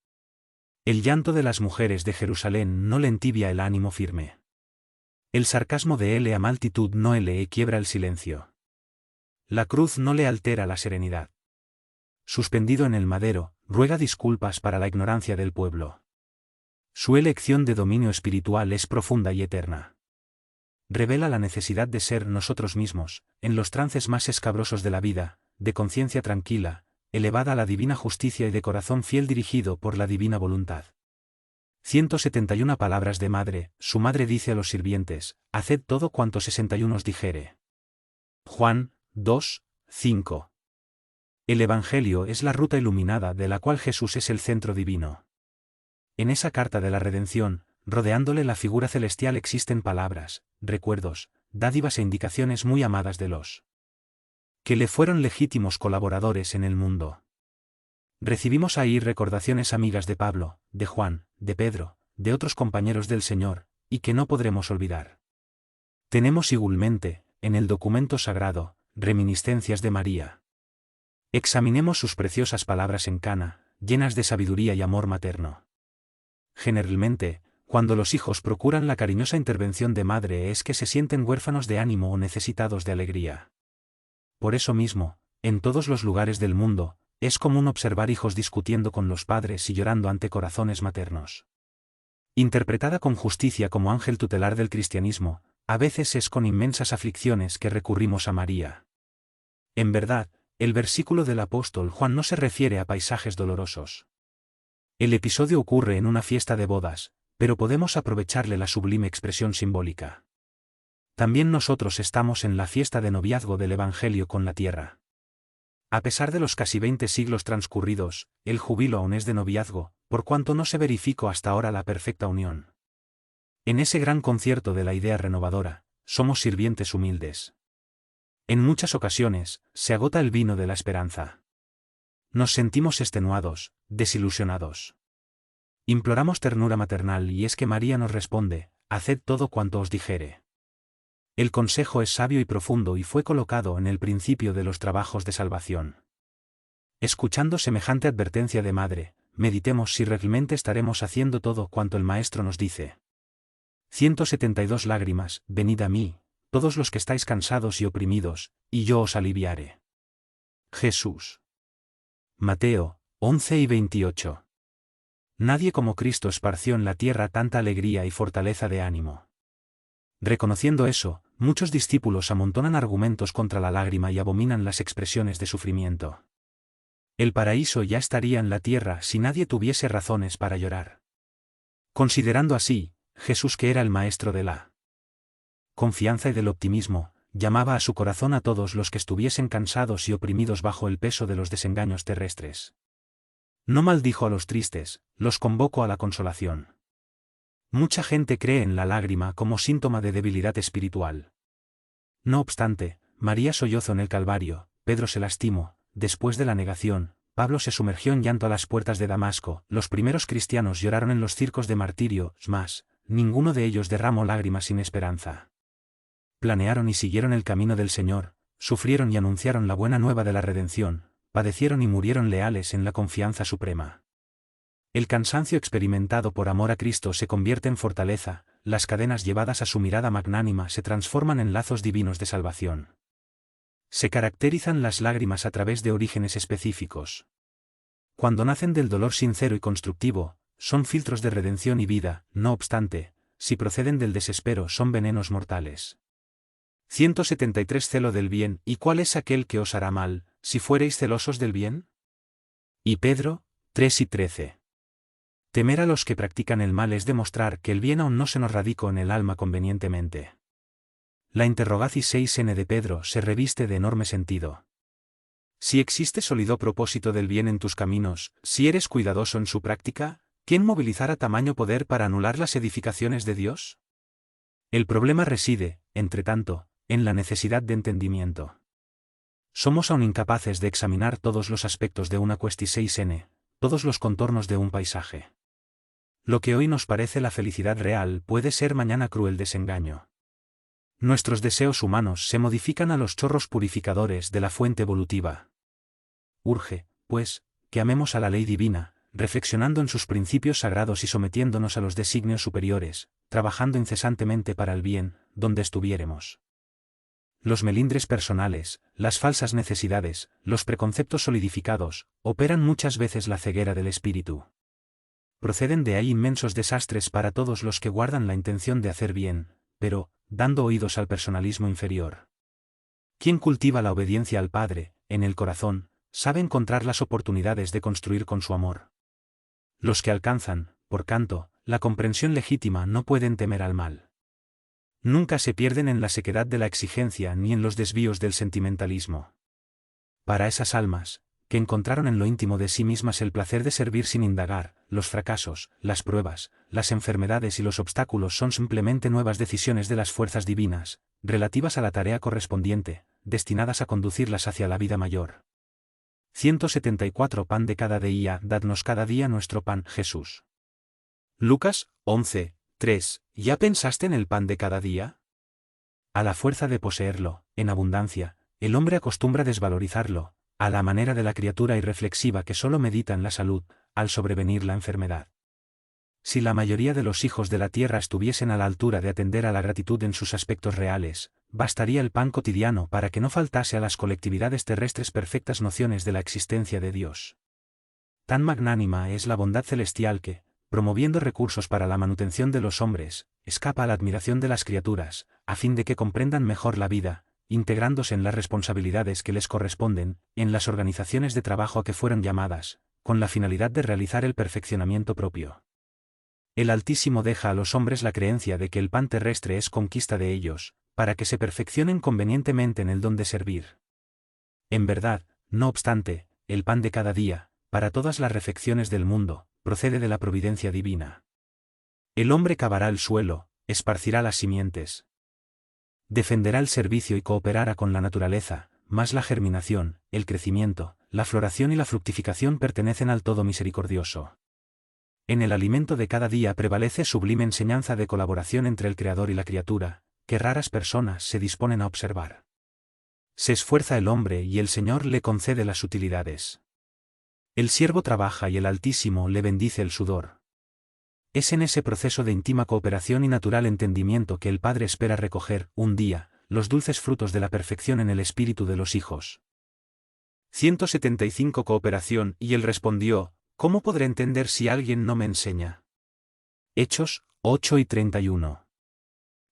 El llanto de las mujeres de Jerusalén no le entibia el ánimo firme. El sarcasmo de la multitud no le quiebra el silencio. La cruz no le altera la serenidad. Suspendido en el madero, ruega disculpas para la ignorancia del pueblo. Su elección de dominio espiritual es profunda y eterna. Revela la necesidad de ser nosotros mismos, en los trances más escabrosos de la vida, de conciencia tranquila, elevada a la divina justicia y de corazón fiel dirigido por la divina voluntad. 171 Palabras de madre. Su madre dice a los sirvientes: haced todo cuanto 61 os dijere. Juan 2, 5. El Evangelio es la ruta iluminada de la cual Jesús es el centro divino. En esa carta de la redención, rodeándole la figura celestial existen palabras, recuerdos, dádivas e indicaciones muy amadas de los que le fueron legítimos colaboradores en el mundo. Recibimos ahí recordaciones amigas de Pablo, de Juan, de Pedro, de otros compañeros del Señor, y que no podremos olvidar. Tenemos igualmente, en el documento sagrado, reminiscencias de María. Examinemos sus preciosas palabras en Cana, llenas de sabiduría y amor materno. Generalmente, cuando los hijos procuran la cariñosa intervención de madre es que se sienten huérfanos de ánimo o necesitados de alegría. Por eso mismo, en todos los lugares del mundo, es común observar hijos discutiendo con los padres y llorando ante corazones maternos. Interpretada con justicia como ángel tutelar del cristianismo, a veces es con inmensas aflicciones que recurrimos a María. En verdad, el versículo del apóstol Juan no se refiere a paisajes dolorosos. El episodio ocurre en una fiesta de bodas, pero podemos aprovecharle la sublime expresión simbólica. También nosotros estamos en la fiesta de noviazgo del Evangelio con la tierra. A pesar de los casi 20 siglos transcurridos, el júbilo aún es de noviazgo, por cuanto no se verificó hasta ahora la perfecta unión. En ese gran concierto de la idea renovadora, somos sirvientes humildes. En muchas ocasiones, se agota el vino de la esperanza. Nos sentimos extenuados, desilusionados. Imploramos ternura maternal y es que María nos responde: haced todo cuanto os dijere. El consejo es sabio y profundo y fue colocado en el principio de los trabajos de salvación. Escuchando semejante advertencia de madre, meditemos si realmente estaremos haciendo todo cuanto el Maestro nos dice. 172 lágrimas, venid a mí, todos los que estáis cansados y oprimidos, y yo os aliviaré. Jesús. Mateo, 11 y 28. Nadie como Cristo esparció en la tierra tanta alegría y fortaleza de ánimo. Reconociendo eso, muchos discípulos amontonan argumentos contra la lágrima y abominan las expresiones de sufrimiento. El paraíso ya estaría en la tierra si nadie tuviese razones para llorar. Considerando así, Jesús, que era el maestro de la confianza y del optimismo, llamaba a su corazón a todos los que estuviesen cansados y oprimidos bajo el peso de los desengaños terrestres. No maldijo a los tristes, los convocó a la consolación. Mucha gente cree en la lágrima como síntoma de debilidad espiritual. No obstante, María sollozó en el Calvario, Pedro se lastimó, después de la negación, Pablo se sumergió en llanto a las puertas de Damasco, los primeros cristianos lloraron en los circos de martirio, mas, ninguno de ellos derramó lágrimas sin esperanza. Planearon y siguieron el camino del Señor, sufrieron y anunciaron la buena nueva de la redención, padecieron y murieron leales en la confianza suprema. El cansancio experimentado por amor a Cristo se convierte en fortaleza, las cadenas llevadas a su mirada magnánima se transforman en lazos divinos de salvación. Se caracterizan las lágrimas a través de orígenes específicos. Cuando nacen del dolor sincero y constructivo, son filtros de redención y vida, no obstante, si proceden del desespero son venenos mortales. 173 Celo del bien. ¿Y cuál es aquel que os hará mal, si fuereis celosos del bien? Y Pedro, 3 y 13. Temer a los que practican el mal es demostrar que el bien aún no se nos radicó en el alma convenientemente. La interrogación 6n de Pedro se reviste de enorme sentido. Si existe sólido propósito del bien en tus caminos, si eres cuidadoso en su práctica, ¿quién movilizará tamaño poder para anular las edificaciones de Dios? El problema reside, entre tanto, en la necesidad de entendimiento. Somos aún incapaces de examinar todos los aspectos de una cuestión 6n, todos los contornos de un paisaje. Lo que hoy nos parece la felicidad real puede ser mañana cruel desengaño. Nuestros deseos humanos se modifican a los chorros purificadores de la fuente evolutiva. Urge, pues, que amemos a la ley divina, reflexionando en sus principios sagrados y sometiéndonos a los designios superiores, trabajando incesantemente para el bien, donde estuviéremos. Los melindres personales, las falsas necesidades, los preconceptos solidificados, operan muchas veces la ceguera del espíritu. Proceden de ahí inmensos desastres para todos los que guardan la intención de hacer bien, pero, dando oídos al personalismo inferior. Quien cultiva la obediencia al Padre, en el corazón, sabe encontrar las oportunidades de construir con su amor. Los que alcanzan, por canto, la comprensión legítima no pueden temer al mal. Nunca se pierden en la sequedad de la exigencia ni en los desvíos del sentimentalismo. Para esas almas, que encontraron en lo íntimo de sí mismas el placer de servir sin indagar, los fracasos, las pruebas, las enfermedades y los obstáculos son simplemente nuevas decisiones de las fuerzas divinas, relativas a la tarea correspondiente, destinadas a conducirlas hacia la vida mayor. 174 Pan de cada día, dadnos cada día nuestro pan, Jesús. Lucas, 11, 3. ¿Ya pensaste en el pan de cada día? A la fuerza de poseerlo, en abundancia, el hombre acostumbra desvalorizarlo, a la manera de la criatura irreflexiva que solo medita en la salud, al sobrevenir la enfermedad. Si la mayoría de los hijos de la tierra estuviesen a la altura de atender a la gratitud en sus aspectos reales, bastaría el pan cotidiano para que no faltase a las colectividades terrestres perfectas nociones de la existencia de Dios. Tan magnánima es la bondad celestial que, promoviendo recursos para la manutención de los hombres, escapa a la admiración de las criaturas, a fin de que comprendan mejor la vida, integrándose en las responsabilidades que les corresponden, en las organizaciones de trabajo a que fueron llamadas, con la finalidad de realizar el perfeccionamiento propio. El Altísimo deja a los hombres la creencia de que el pan terrestre es conquista de ellos, para que se perfeccionen convenientemente en el don de servir. En verdad, No obstante, el pan de cada día, para todas las refecciones del mundo, procede de la providencia divina. El hombre cavará el suelo, esparcirá las simientes. Defenderá el servicio y cooperará con la naturaleza, mas la germinación, el crecimiento, la floración y la fructificación pertenecen al Todo Misericordioso. En el alimento de cada día prevalece sublime enseñanza de colaboración entre el Creador y la criatura, que raras personas se disponen a observar. Se esfuerza el hombre y el Señor le concede las utilidades. El siervo trabaja y el Altísimo le bendice el sudor. Es en ese proceso de íntima cooperación y natural entendimiento que el Padre espera recoger, un día, los dulces frutos de la perfección en el espíritu de los hijos. 175 Cooperación. Y él respondió: ¿Cómo podré entender si alguien no me enseña? Hechos 8:31.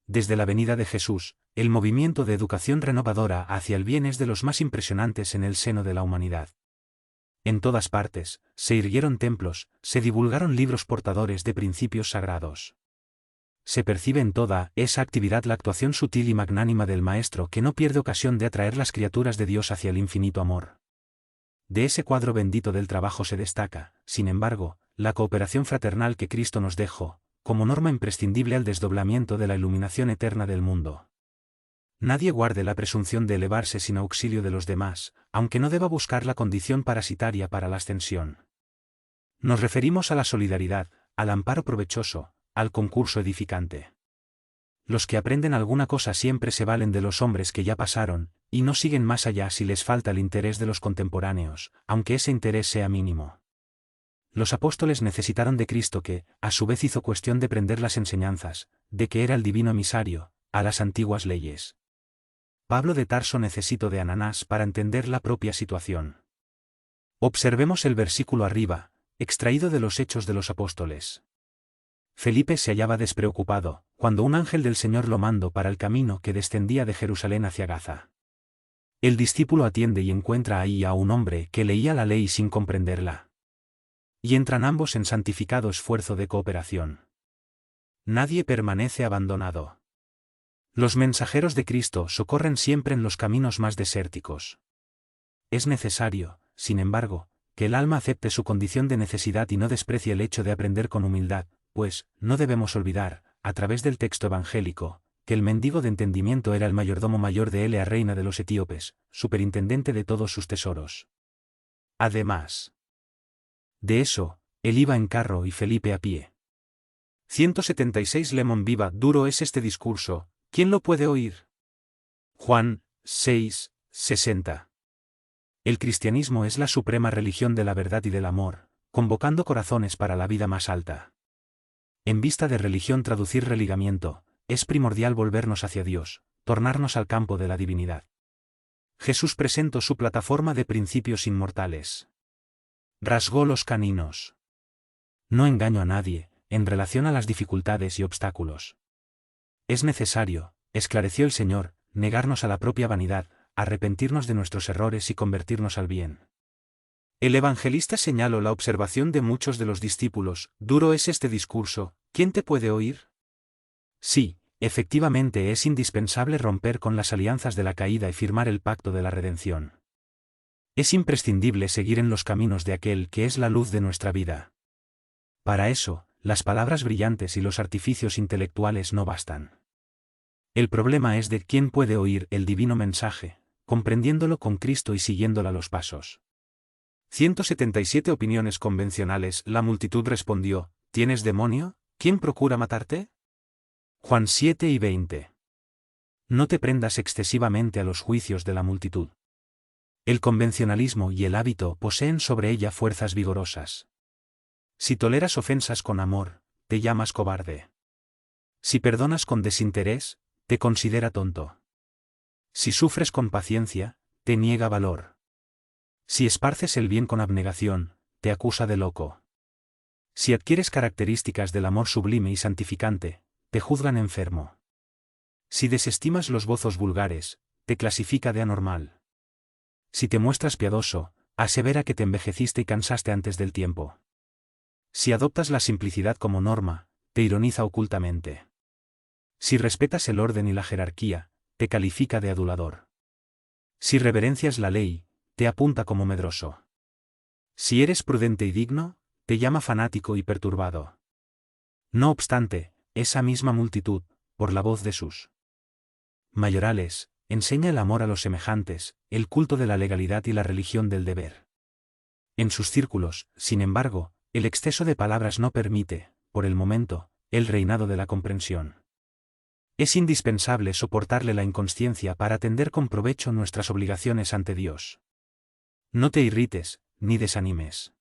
Desde la venida de Jesús, el movimiento de educación renovadora hacia el bien es de los más impresionantes en el seno de la humanidad. En todas partes, se irguieron templos, se divulgaron libros portadores de principios sagrados. Se percibe en toda esa actividad la actuación sutil y magnánima del Maestro que no pierde ocasión de atraer las criaturas de Dios hacia el infinito amor. De ese cuadro bendito del trabajo se destaca, sin embargo, la cooperación fraternal que Cristo nos dejó, como norma imprescindible al desdoblamiento de la iluminación eterna del mundo. Nadie guarde la presunción de elevarse sin auxilio de los demás, aunque no deba buscar la condición parasitaria para la ascensión. Nos referimos a la solidaridad, al amparo provechoso, al concurso edificante. Los que aprenden alguna cosa siempre se valen de los hombres que ya pasaron, y no siguen más allá si les falta el interés de los contemporáneos, aunque ese interés sea mínimo. Los apóstoles necesitaron de Cristo que, a su vez hizo cuestión de prender las enseñanzas, de que era el divino emisario, a las antiguas leyes. Pablo de Tarso necesitó de Ananás para entender la propia situación. Observemos el versículo arriba, extraído de los Hechos de los Apóstoles. Felipe se hallaba despreocupado, cuando un ángel del Señor lo mandó para el camino que descendía de Jerusalén hacia Gaza. El discípulo atiende y encuentra ahí a un hombre que leía la ley sin comprenderla. Y entran ambos en santificado esfuerzo de cooperación. Nadie permanece abandonado. Los mensajeros de Cristo socorren siempre en los caminos más desérticos. Es necesario, sin embargo, que el alma acepte su condición de necesidad y no desprecie el hecho de aprender con humildad, pues, no debemos olvidar, a través del texto evangélico, que el mendigo de entendimiento era el mayordomo mayor de Elea, reina de los etíopes, superintendente de todos sus tesoros. Además de eso, él iba en carro y Felipe a pie. 176 Lemon Viva. Duro es este discurso, ¿quién lo puede oír? Juan 6:60. El cristianismo es la suprema religión de la verdad y del amor, convocando corazones para la vida más alta. En vista de religión traducir religamiento, es primordial volvernos hacia Dios, tornarnos al campo de la divinidad. Jesús presentó su plataforma de principios inmortales. Rasgó los caninos. No engaño a nadie, en relación a las dificultades y obstáculos. Es necesario, esclareció el Señor, negarnos a la propia vanidad, arrepentirnos de nuestros errores y convertirnos al bien. El evangelista señaló la observación de muchos de los discípulos: duro es este discurso, ¿quién te puede oír? Sí, efectivamente es indispensable romper con las alianzas de la caída y firmar el pacto de la redención. Es imprescindible seguir en los caminos de aquel que es la luz de nuestra vida. Para eso, las palabras brillantes y los artificios intelectuales no bastan. El problema es de quién puede oír el divino mensaje, comprendiéndolo con Cristo y siguiéndola los pasos. 177 Opiniones convencionales. La multitud respondió: ¿Tienes demonio? ¿Quién procura matarte? Juan 7:20. No te prendas excesivamente a los juicios de la multitud. El convencionalismo y el hábito poseen sobre ella fuerzas vigorosas. Si toleras ofensas con amor, te llamas cobarde. Si perdonas con desinterés, te considera tonto. Si sufres con paciencia, te niega valor. Si esparces el bien con abnegación, te acusa de loco. Si adquieres características del amor sublime y santificante, te juzgan enfermo. Si desestimas los gozos vulgares, te clasifica de anormal. Si te muestras piadoso, asevera que te envejeciste y cansaste antes del tiempo. Si adoptas la simplicidad como norma, te ironiza ocultamente. Si respetas el orden y la jerarquía, te califica de adulador. Si reverencias la ley, te apunta como medroso. Si eres prudente y digno, te llama fanático y perturbado. No obstante, esa misma multitud, por la voz de sus mayorales, enseña el amor a los semejantes, el culto de la legalidad y la religión del deber. En sus círculos, sin embargo, el exceso de palabras no permite, por el momento, el reinado de la comprensión. Es indispensable soportarle la inconsciencia para atender con provecho nuestras obligaciones ante Dios. No te irrites, ni desanimes.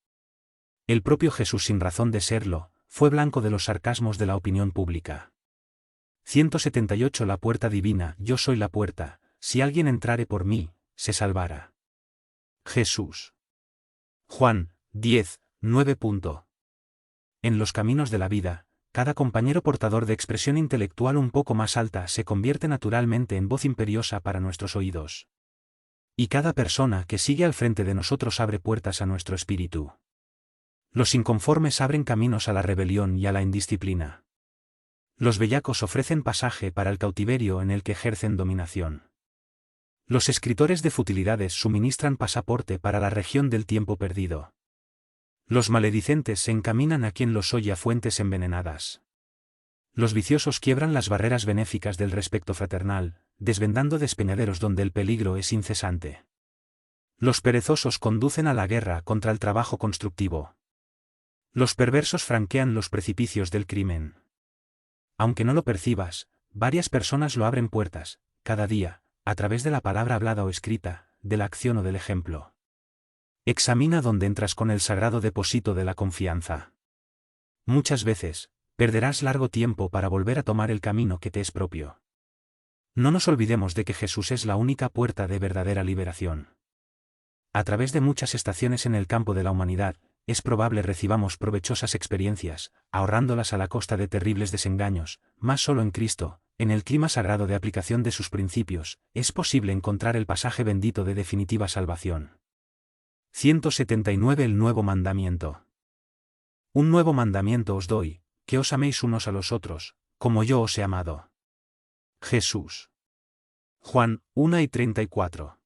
El propio Jesús, sin razón de serlo, fue blanco de los sarcasmos de la opinión pública. 178 La puerta divina. Yo soy la puerta, si alguien entrare por mí, se salvará. Jesús. Juan 10, 9. En los caminos de la vida, cada compañero portador de expresión intelectual un poco más alta se convierte naturalmente en voz imperiosa para nuestros oídos. Y cada persona que sigue al frente de nosotros abre puertas a nuestro espíritu. Los inconformes abren caminos a la rebelión y a la indisciplina. Los bellacos ofrecen pasaje para el cautiverio en el que ejercen dominación. Los escritores de futilidades suministran pasaporte para la región del tiempo perdido. Los maledicentes se encaminan a quien los oye a fuentes envenenadas. Los viciosos quiebran las barreras benéficas del respeto fraternal, desvendando despeñaderos donde el peligro es incesante. Los perezosos conducen a la guerra contra el trabajo constructivo. Los perversos franquean los precipicios del crimen. Aunque no lo percibas, varias personas lo abren puertas, cada día, a través de la palabra hablada o escrita, de la acción o del ejemplo. Examina dónde entras con el sagrado depósito de la confianza. Muchas veces, perderás largo tiempo para volver a tomar el camino que te es propio. No nos olvidemos de que Jesús es la única puerta de verdadera liberación. A través de muchas estaciones en el campo de la humanidad, es probable recibamos provechosas experiencias, ahorrándolas a la costa de terribles desengaños, mas solo en Cristo, en el clima sagrado de aplicación de sus principios, es posible encontrar el pasaje bendito de definitiva salvación. 179 El nuevo mandamiento. Un nuevo mandamiento os doy, que os améis unos a los otros, como yo os he amado. Jesús. Juan 1:34.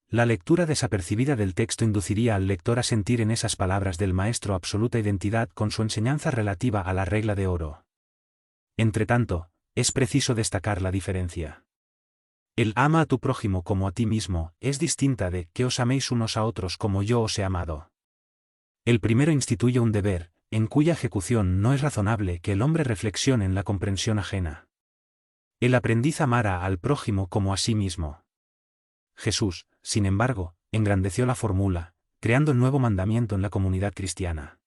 La lectura desapercibida del texto induciría al lector a sentir en esas palabras del Maestro absoluta identidad con su enseñanza relativa a la regla de oro. Entretanto, es preciso destacar la diferencia. El ama a tu prójimo como a ti mismo es distinta de que os améis unos a otros como yo os he amado. El primero instituye un deber, en cuya ejecución no es razonable que el hombre reflexione en la comprensión ajena. El aprendiz amara al prójimo como a sí mismo. Jesús, sin embargo, engrandeció la fórmula, creando el nuevo mandamiento en la comunidad cristiana.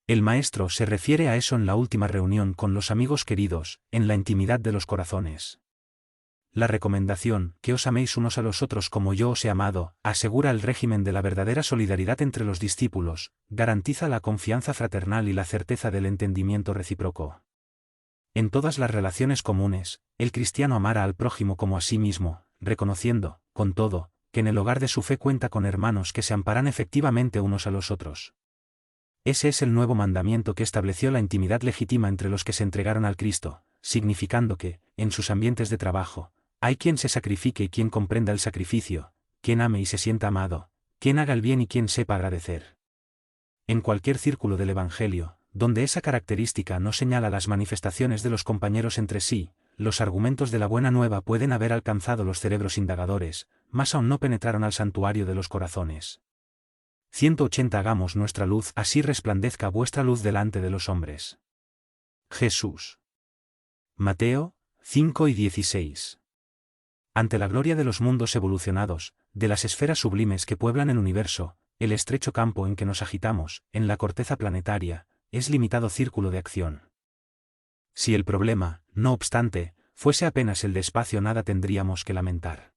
El Maestro se refiere a eso en la última reunión con los amigos queridos, en la intimidad de los corazones. La recomendación, que os améis unos a los otros como yo os he amado, asegura el régimen de la verdadera solidaridad entre los discípulos, garantiza la confianza fraternal y la certeza del entendimiento recíproco. En todas las relaciones comunes, el cristiano amará al prójimo como a sí mismo, reconociendo, con todo, que en el hogar de su fe cuenta con hermanos que se amparan efectivamente unos a los otros. Ese es el nuevo mandamiento que estableció la intimidad legítima entre los que se entregaron al Cristo, significando que, en sus ambientes de trabajo, hay quien se sacrifique y quien comprenda el sacrificio, quien ame y se sienta amado, quien haga el bien y quien sepa agradecer. En cualquier círculo del Evangelio, donde esa característica no señala las manifestaciones de los compañeros entre sí, los argumentos de la buena nueva pueden haber alcanzado los cerebros indagadores, mas aún no penetraron al santuario de los corazones. 180 Hagamos nuestra luz, así resplandezca vuestra luz delante de los hombres. Jesús. Mateo 5:16. Ante la gloria de los mundos evolucionados, de las esferas sublimes que pueblan el universo, el estrecho campo en que nos agitamos, en la corteza planetaria, es limitado círculo de acción. Si el problema, no obstante, fuese apenas el de espacio, nada tendríamos que lamentar.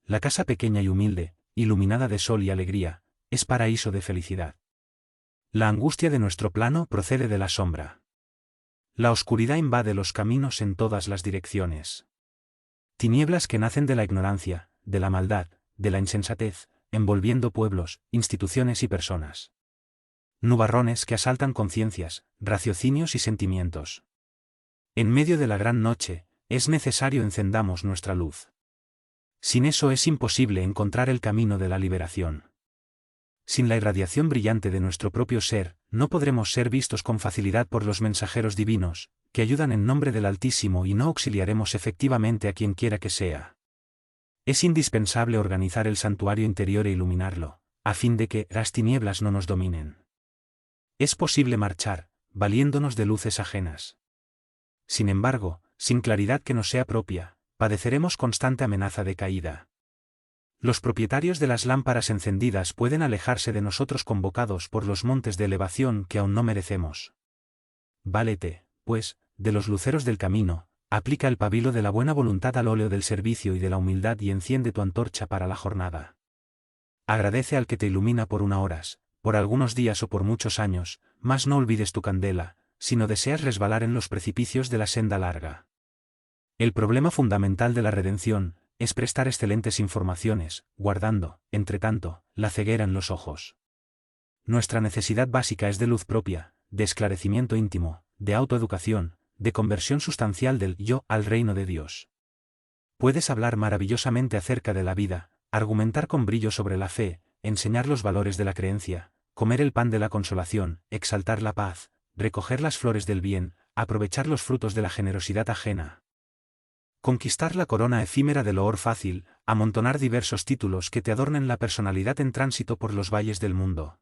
La casa pequeña y humilde, iluminada de sol y alegría, es paraíso de felicidad. La angustia de nuestro plano procede de la sombra. La oscuridad invade los caminos en todas las direcciones. Tinieblas que nacen de la ignorancia, de la maldad, de la insensatez, envolviendo pueblos, instituciones y personas. Nubarrones que asaltan conciencias, raciocinios y sentimientos. En medio de la gran noche, es necesario encendamos nuestra luz. Sin eso es imposible encontrar el camino de la liberación. Sin la irradiación brillante de nuestro propio ser, no podremos ser vistos con facilidad por los mensajeros divinos, que ayudan en nombre del Altísimo y no auxiliaremos efectivamente a quien quiera que sea. Es indispensable organizar el santuario interior e iluminarlo, a fin de que las tinieblas no nos dominen. Es posible marchar, valiéndonos de luces ajenas. Sin embargo, sin claridad que nos sea propia, padeceremos constante amenaza de caída. Los propietarios de las lámparas encendidas pueden alejarse de nosotros convocados por los montes de elevación que aún no merecemos. Válete, pues, de los luceros del camino, aplica el pabilo de la buena voluntad al óleo del servicio y de la humildad y enciende tu antorcha para la jornada. Agradece al que te ilumina por unas horas, por algunos días o por muchos años, mas no olvides tu candela, si no deseas resbalar en los precipicios de la senda larga. El problema fundamental de la redención es prestar excelentes informaciones, guardando, entre tanto, la ceguera en los ojos. Nuestra necesidad básica es de luz propia, de esclarecimiento íntimo, de autoeducación, de conversión sustancial del yo al reino de Dios. Puedes hablar maravillosamente acerca de la vida, argumentar con brillo sobre la fe, enseñar los valores de la creencia, comer el pan de la consolación, exaltar la paz, recoger las flores del bien, aprovechar los frutos de la generosidad ajena. Conquistar la corona efímera del loor fácil, amontonar diversos títulos que te adornen la personalidad en tránsito por los valles del mundo.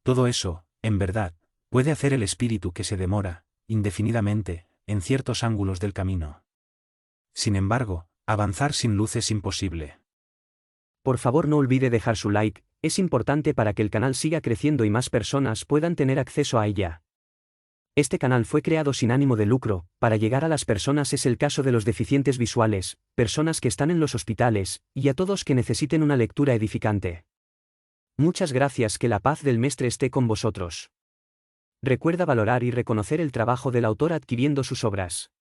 Todo eso, en verdad, puede hacer el espíritu que se demora, indefinidamente, en ciertos ángulos del camino. Sin embargo, avanzar sin luz es imposible. Por favor, no olvide dejar su like, es importante para que el canal siga creciendo y más personas puedan tener acceso a ella. Este canal fue creado sin ánimo de lucro, para llegar a las personas. Es el caso de los deficientes visuales, personas que están en los hospitales, y a todos que necesiten una lectura edificante. Muchas gracias, que la paz del Mestre esté con vosotros. Recuerda valorar y reconocer el trabajo del autor adquiriendo sus obras.